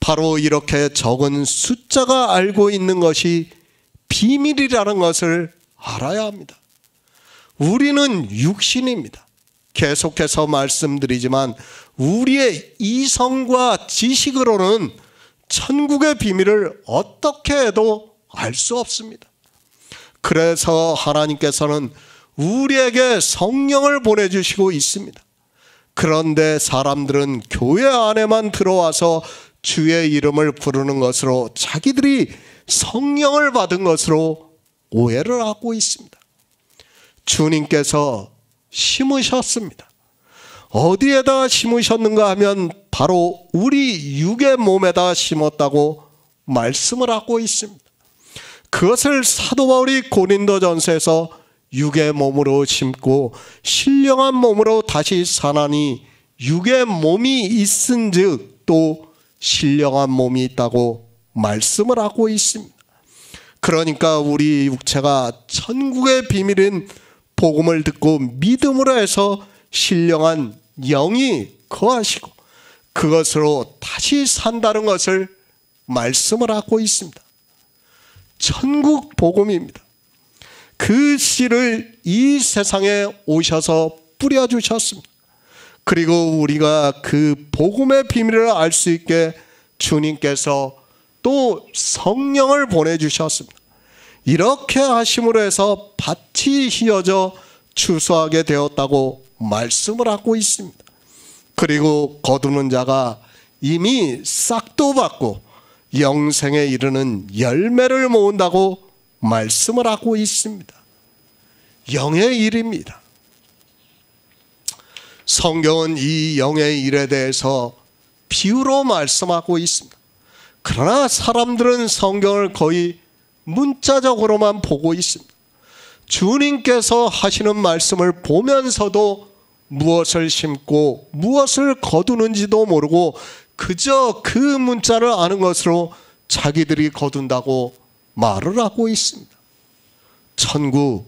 S1: 바로 이렇게 적은 숫자가 알고 있는 것이 비밀이라는 것을 알아야 합니다. 우리는 육신입니다. 계속해서 말씀드리지만 우리의 이성과 지식으로는 천국의 비밀을 어떻게 해도 알 수 없습니다. 그래서 하나님께서는 우리에게 성령을 보내주시고 있습니다. 그런데 사람들은 교회 안에만 들어와서 주의 이름을 부르는 것으로 자기들이 성령을 받은 것으로 오해를 하고 있습니다. 주님께서 심으셨습니다. 어디에다 심으셨는가 하면 바로 우리 육의 몸에다 심었다고 말씀을 하고 있습니다. 그것을 사도 바울이 고린도전서에서 육의 몸으로 심고 신령한 몸으로 다시 사나니 육의 몸이 있은즉 또 신령한 몸이 있다고 말씀을 하고 있습니다. 그러니까 우리 육체가 천국의 비밀인 복음을 듣고 믿음으로 해서 신령한 영이 거하시고 그것으로 다시 산다는 것을 말씀을 하고 있습니다. 천국 복음입니다. 그 씨를 이 세상에 오셔서 뿌려주셨습니다. 그리고 우리가 그 복음의 비밀을 알 수 있게 주님께서 또 성령을 보내주셨습니다. 이렇게 하심으로 해서 밭이 휘어져 추수하게 되었다고 말씀을 하고 있습니다. 그리고 거두는 자가 이미 싹도 받고 영생에 이르는 열매를 모은다고 말씀을 하고 있습니다. 영의 일입니다. 성경은 이 영의 일에 대해서 비유로 말씀하고 있습니다. 그러나 사람들은 성경을 거의 문자적으로만 보고 있습니다. 주님께서 하시는 말씀을 보면서도 무엇을 심고 무엇을 거두는지도 모르고 그저 그 문자를 아는 것으로 자기들이 거둔다고 말을 하고 있습니다. 천국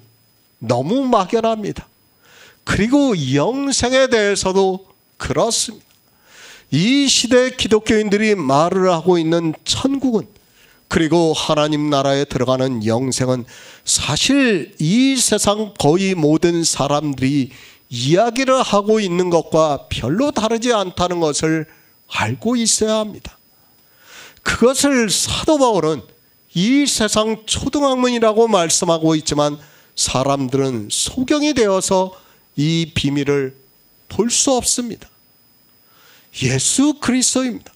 S1: 너무 막연합니다. 그리고 영생에 대해서도 그렇습니다. 이 시대 기독교인들이 말을 하고 있는 천국은 그리고 하나님 나라에 들어가는 영생은 사실 이 세상 거의 모든 사람들이 이야기를 하고 있는 것과 별로 다르지 않다는 것을 알고 있어야 합니다. 그것을 사도 바울은 이 세상 초등학문이라고 말씀하고 있지만 사람들은 소경이 되어서 이 비밀을 볼 수 없습니다. 예수 그리스도입니다.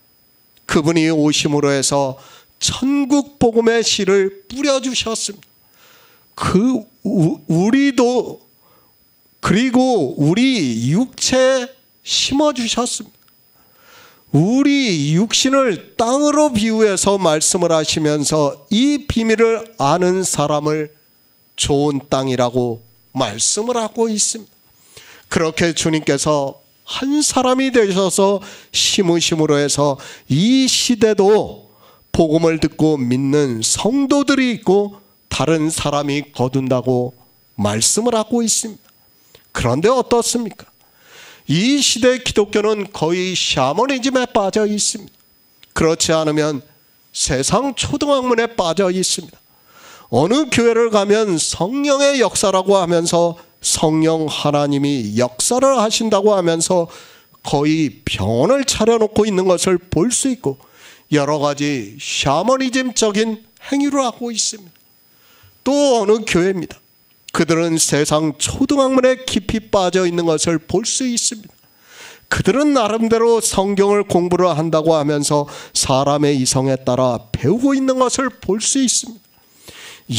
S1: 그분이 오심으로 해서 천국 복음의 씨를 뿌려주셨습니다. 우리도 그리고 우리 육체에 심어주셨습니다. 우리 육신을 땅으로 비유해서 말씀을 하시면서 이 비밀을 아는 사람을 좋은 땅이라고 말씀을 하고 있습니다. 그렇게 주님께서 한 사람이 되셔서 심으심으로 해서 이 시대도 복음을 듣고 믿는 성도들이 있고 다른 사람이 거둔다고 말씀을 하고 있습니다. 그런데 어떻습니까? 이 시대 기독교는 거의 샤머니즘에 빠져 있습니다. 그렇지 않으면 세상 초등학문에 빠져 있습니다. 어느 교회를 가면 성령의 역사라고 하면서 성령 하나님이 역사를 하신다고 하면서 거의 병원을 차려놓고 있는 것을 볼 수 있고 여러 가지 샤머니즘적인 행위를 하고 있습니다. 또 어느 교회입니다. 그들은 세상 초등학문에 깊이 빠져 있는 것을 볼 수 있습니다. 그들은 나름대로 성경을 공부를 한다고 하면서 사람의 이성에 따라 배우고 있는 것을 볼 수 있습니다.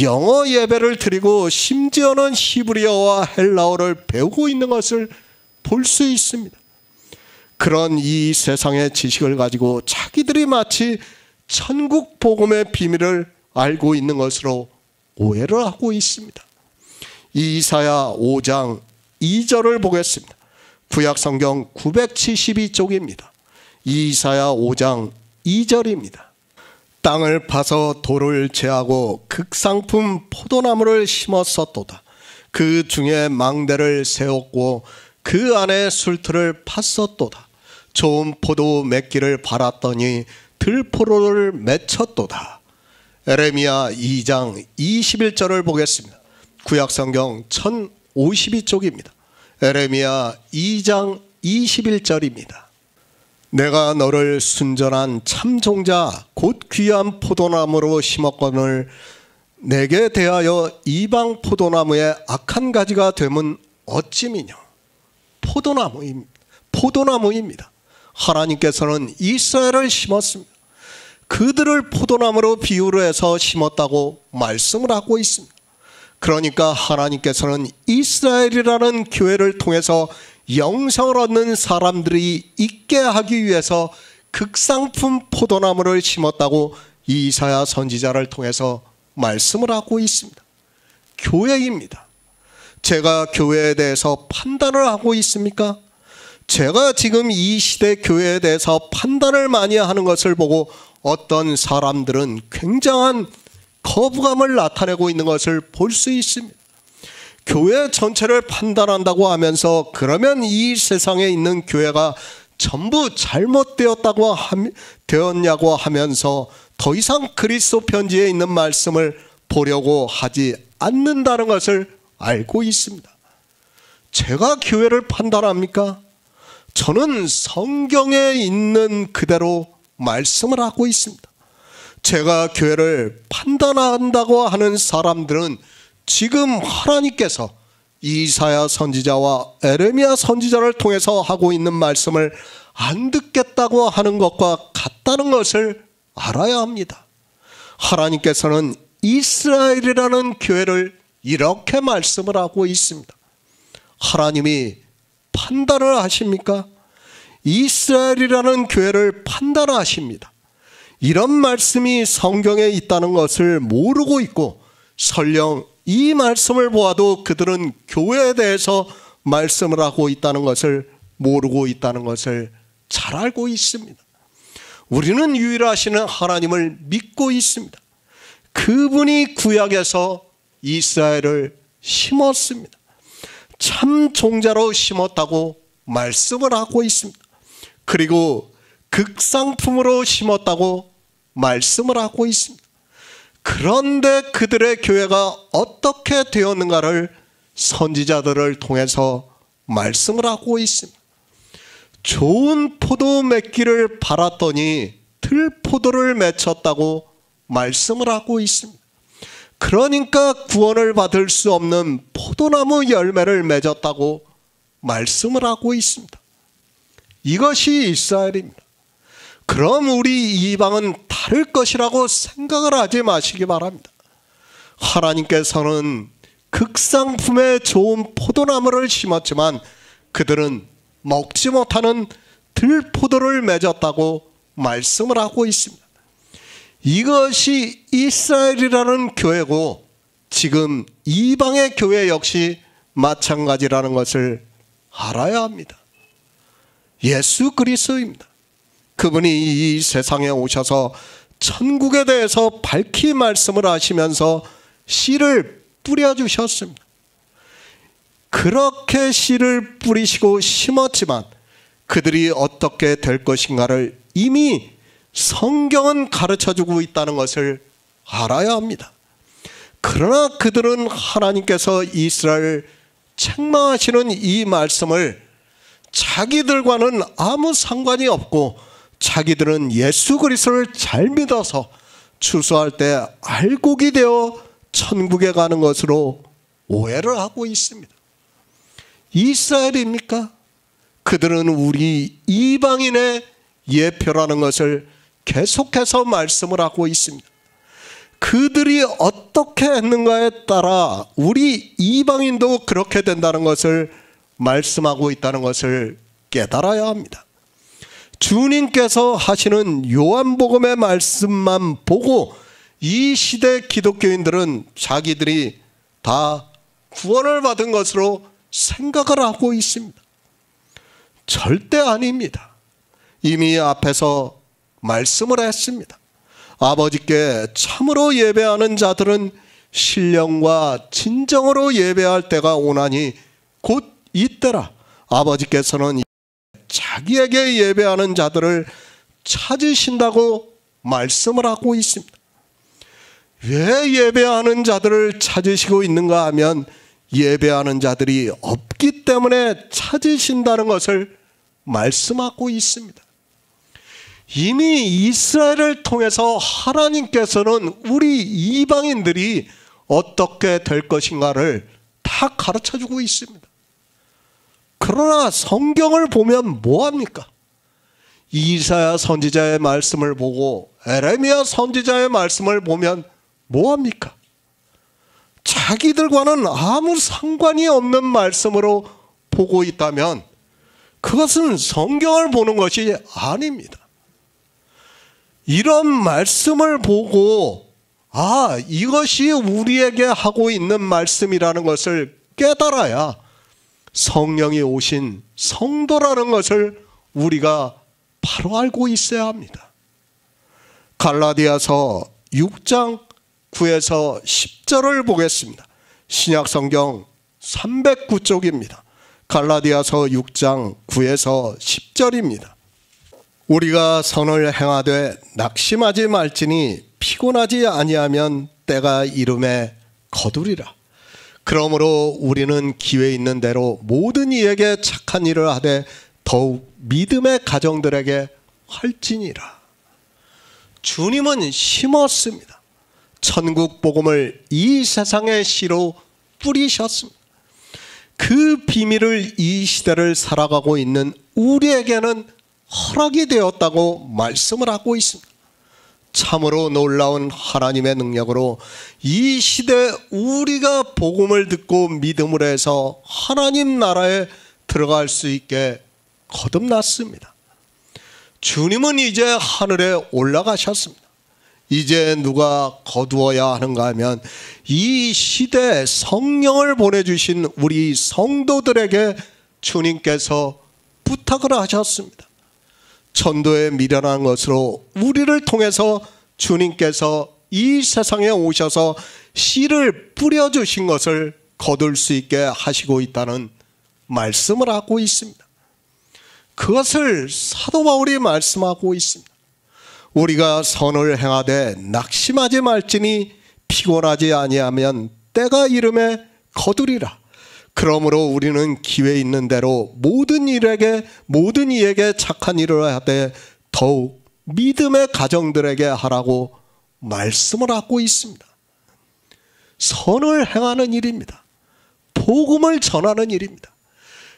S1: 영어 예배를 드리고 심지어는 히브리어와 헬라어를 배우고 있는 것을 볼 수 있습니다. 그런 이 세상의 지식을 가지고 자기들이 마치 천국 복음의 비밀을 알고 있는 것으로 오해를 하고 있습니다. 이사야 5장 2절을 보겠습니다. 구약성경 972쪽입니다. 이사야 5장 2절입니다. 땅을 파서 돌을 제하고 극상품 포도나무를 심었었도다. 그 중에 망대를 세웠고 그 안에 술틀을 팠었도다. 좋은 포도 맺기를 바랐더니 들포도를 맺혔도다. 에레미야 2장 21절을 보겠습니다. 구약성경 1052쪽입니다. 에레미야 2장 21절입니다. 내가 너를 순전한 참종자 곧 귀한 포도나무로 심었거늘 내게 대하여 이방 포도나무의 악한 가지가 되면 어찌미뇨. 포도나무입니다. 하나님께서는 이스라엘을 심었습니다. 그들을 포도나무로 비유로 해서 심었다고 말씀을 하고 있습니다. 그러니까 하나님께서는 이스라엘이라는 교회를 통해서 영생을 얻는 사람들이 있게 하기 위해서 극상품 포도나무를 심었다고 이사야 선지자를 통해서 말씀을 하고 있습니다. 교회입니다. 제가 교회에 대해서 판단을 하고 있습니까? 제가 지금 이 시대 교회에 대해서 판단을 많이 하는 것을 보고 어떤 사람들은 굉장한 거부감을 나타내고 있는 것을 볼 수 있습니다. 교회 전체를 판단한다고 하면서 그러면 이 세상에 있는 교회가 전부 잘못되었다고 되었냐고 하면서 더 이상 그리스도 편지에 있는 말씀을 보려고 하지 않는다는 것을 알고 있습니다. 제가 교회를 판단합니까? 저는 성경에 있는 그대로 말씀을 하고 있습니다. 제가 교회를 판단한다고 하는 사람들은 지금 하나님께서 이사야 선지자와 에레미야 선지자를 통해서 하고 있는 말씀을 안 듣겠다고 하는 것과 같다는 것을 알아야 합니다. 하나님께서는 이스라엘이라는 교회를 이렇게 말씀을 하고 있습니다. 하나님이 판단을 하십니까? 이스라엘이라는 교회를 판단하십니다. 이런 말씀이 성경에 있다는 것을 모르고 있고 설령 이 말씀을 보아도 그들은 교회에 대해서 말씀을 하고 있다는 것을 모르고 있다는 것을 잘 알고 있습니다. 우리는 유일하시는 하나님을 믿고 있습니다. 그분이 구약에서 이스라엘을 심었습니다. 참 종자로 심었다고 말씀을 하고 있습니다. 그리고 극상품으로 심었다고 말씀을 하고 있습니다. 그런데 그들의 교회가 어떻게 되었는가를 선지자들을 통해서 말씀을 하고 있습니다. 좋은 포도 맺기를 바랐더니 들포도를 맺혔다고 말씀을 하고 있습니다. 그러니까 구원을 받을 수 없는 포도나무 열매를 맺었다고 말씀을 하고 있습니다. 이것이 이스라엘입니다. 그럼 우리 이방은 다를 것이라고 생각을 하지 마시기 바랍니다. 하나님께서는 극상품의 좋은 포도나무를 심었지만 그들은 먹지 못하는 들포도를 맺었다고 말씀을 하고 있습니다. 이것이 이스라엘이라는 교회고 지금 이방의 교회 역시 마찬가지라는 것을 알아야 합니다. 예수 그리스도입니다. 그분이 이 세상에 오셔서 천국에 대해서 밝히 말씀을 하시면서 씨를 뿌려주셨습니다. 그렇게 씨를 뿌리시고 심었지만 그들이 어떻게 될 것인가를 이미 성경은 가르쳐주고 있다는 것을 알아야 합니다. 그러나 그들은 하나님께서 이스라엘을 책망하시는 이 말씀을 자기들과는 아무 상관이 없고 자기들은 예수 그리스도를 잘 믿어서 추수할 때 알곡이 되어 천국에 가는 것으로 오해를 하고 있습니다. 이스라엘입니까? 그들은 우리 이방인의 예표라는 것을 계속해서 말씀을 하고 있습니다. 그들이 어떻게 했는가에 따라 우리 이방인도 그렇게 된다는 것을 말씀하고 있다는 것을 깨달아야 합니다. 주님께서 하시는 요한복음의 말씀만 보고 이 시대 기독교인들은 자기들이 다 구원을 받은 것으로 생각을 하고 있습니다. 절대 아닙니다. 이미 앞에서 말씀을 했습니다. 아버지께 참으로 예배하는 자들은 신령과 진정으로 예배할 때가 오나니 곧 이때라. 아버지께서는 자기에게 예배하는 자들을 찾으신다고 말씀을 하고 있습니다. 왜 예배하는 자들을 찾으시고 있는가 하면 예배하는 자들이 없기 때문에 찾으신다는 것을 말씀하고 있습니다. 이미 이스라엘을 통해서 하나님께서는 우리 이방인들이 어떻게 될 것인가를 다 가르쳐주고 있습니다. 그러나 성경을 보면 뭐합니까? 이사야 선지자의 말씀을 보고 에레미야 선지자의 말씀을 보면 뭐합니까? 자기들과는 아무 상관이 없는 말씀으로 보고 있다면 그것은 성경을 보는 것이 아닙니다. 이런 말씀을 보고 이것이 우리에게 하고 있는 말씀이라는 것을 깨달아야 성령이 오신 성도라는 것을 우리가 바로 알고 있어야 합니다. 갈라디아서 6장 9에서 10절을 보겠습니다. 신약성경 309쪽입니다. 갈라디아서 6장 9에서 10절입니다. 우리가 선을 행하되 낙심하지 말지니 피곤하지 아니하면 때가 이름에 거두리라. 그러므로 우리는 기회 있는 대로 모든 이에게 착한 일을 하되 더욱 믿음의 가정들에게 할지니라. 주님은 심었습니다. 천국 복음을 이 세상의 씨로 뿌리셨습니다. 그 비밀을 이 시대를 살아가고 있는 우리에게는 허락이 되었다고 말씀을 하고 있습니다. 참으로 놀라운 하나님의 능력으로 이 시대 우리가 복음을 듣고 믿음으로 해서 하나님 나라에 들어갈 수 있게 거듭났습니다. 주님은 이제 하늘에 올라가셨습니다. 이제 누가 거두어야 하는가 하면 이 시대에 성령을 보내주신 우리 성도들에게 주님께서 부탁을 하셨습니다. 전도에 미련한 것으로 우리를 통해서 주님께서 이 세상에 오셔서 씨를 뿌려주신 것을 거둘 수 있게 하시고 있다는 말씀을 하고 있습니다. 그것을 사도 바울이 말씀하고 있습니다. 우리가 선을 행하되 낙심하지 말지니 피곤하지 아니하면 때가 이름에 거두리라. 그러므로 우리는 기회 있는 대로 모든 이에게 착한 일을 하되 더욱 믿음의 가정들에게 하라고 말씀을 하고 있습니다. 선을 행하는 일입니다. 복음을 전하는 일입니다.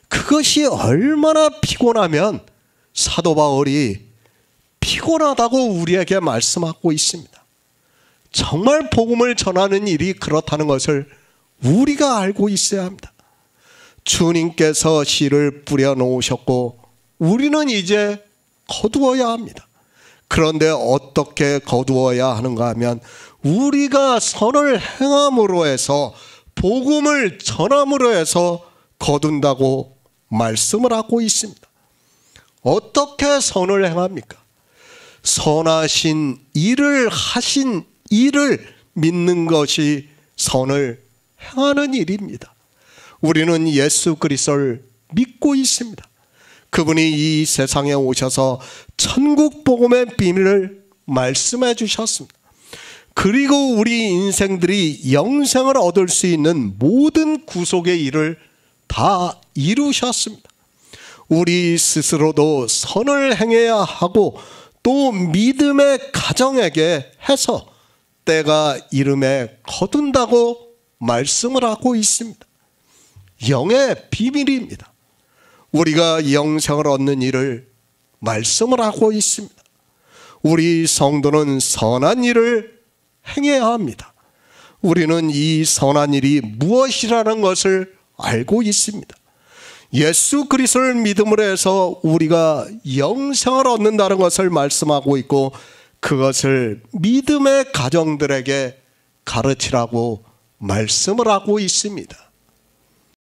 S1: 그것이 얼마나 피곤하면 사도 바울이 피곤하다고 우리에게 말씀하고 있습니다. 정말 복음을 전하는 일이 그렇다는 것을 우리가 알고 있어야 합니다. 주님께서 씨를 뿌려 놓으셨고 우리는 이제 거두어야 합니다. 그런데 어떻게 거두어야 하는가 하면 우리가 선을 행함으로 해서 복음을 전함으로 해서 거둔다고 말씀을 하고 있습니다. 어떻게 선을 행합니까? 선하신 일을 하신 일을 믿는 것이 선을 행하는 일입니다. 우리는 예수 그리스도를 믿고 있습니다. 그분이 이 세상에 오셔서 천국 복음의 비밀을 말씀해 주셨습니다. 그리고 우리 인생들이 영생을 얻을 수 있는 모든 구속의 일을 다 이루셨습니다. 우리 스스로도 선을 행해야 하고 또 믿음의 가정에게 해서 때가 이름에 거둔다고 말씀을 하고 있습니다. 영의 비밀입니다. 우리가 영생을 얻는 일을 말씀을 하고 있습니다. 우리 성도는 선한 일을 행해야 합니다. 우리는 이 선한 일이 무엇이라는 것을 알고 있습니다. 예수 그리스도를 믿음으로 해서 우리가 영생을 얻는다는 것을 말씀하고 있고 그것을 믿음의 가정들에게 가르치라고 말씀을 하고 있습니다.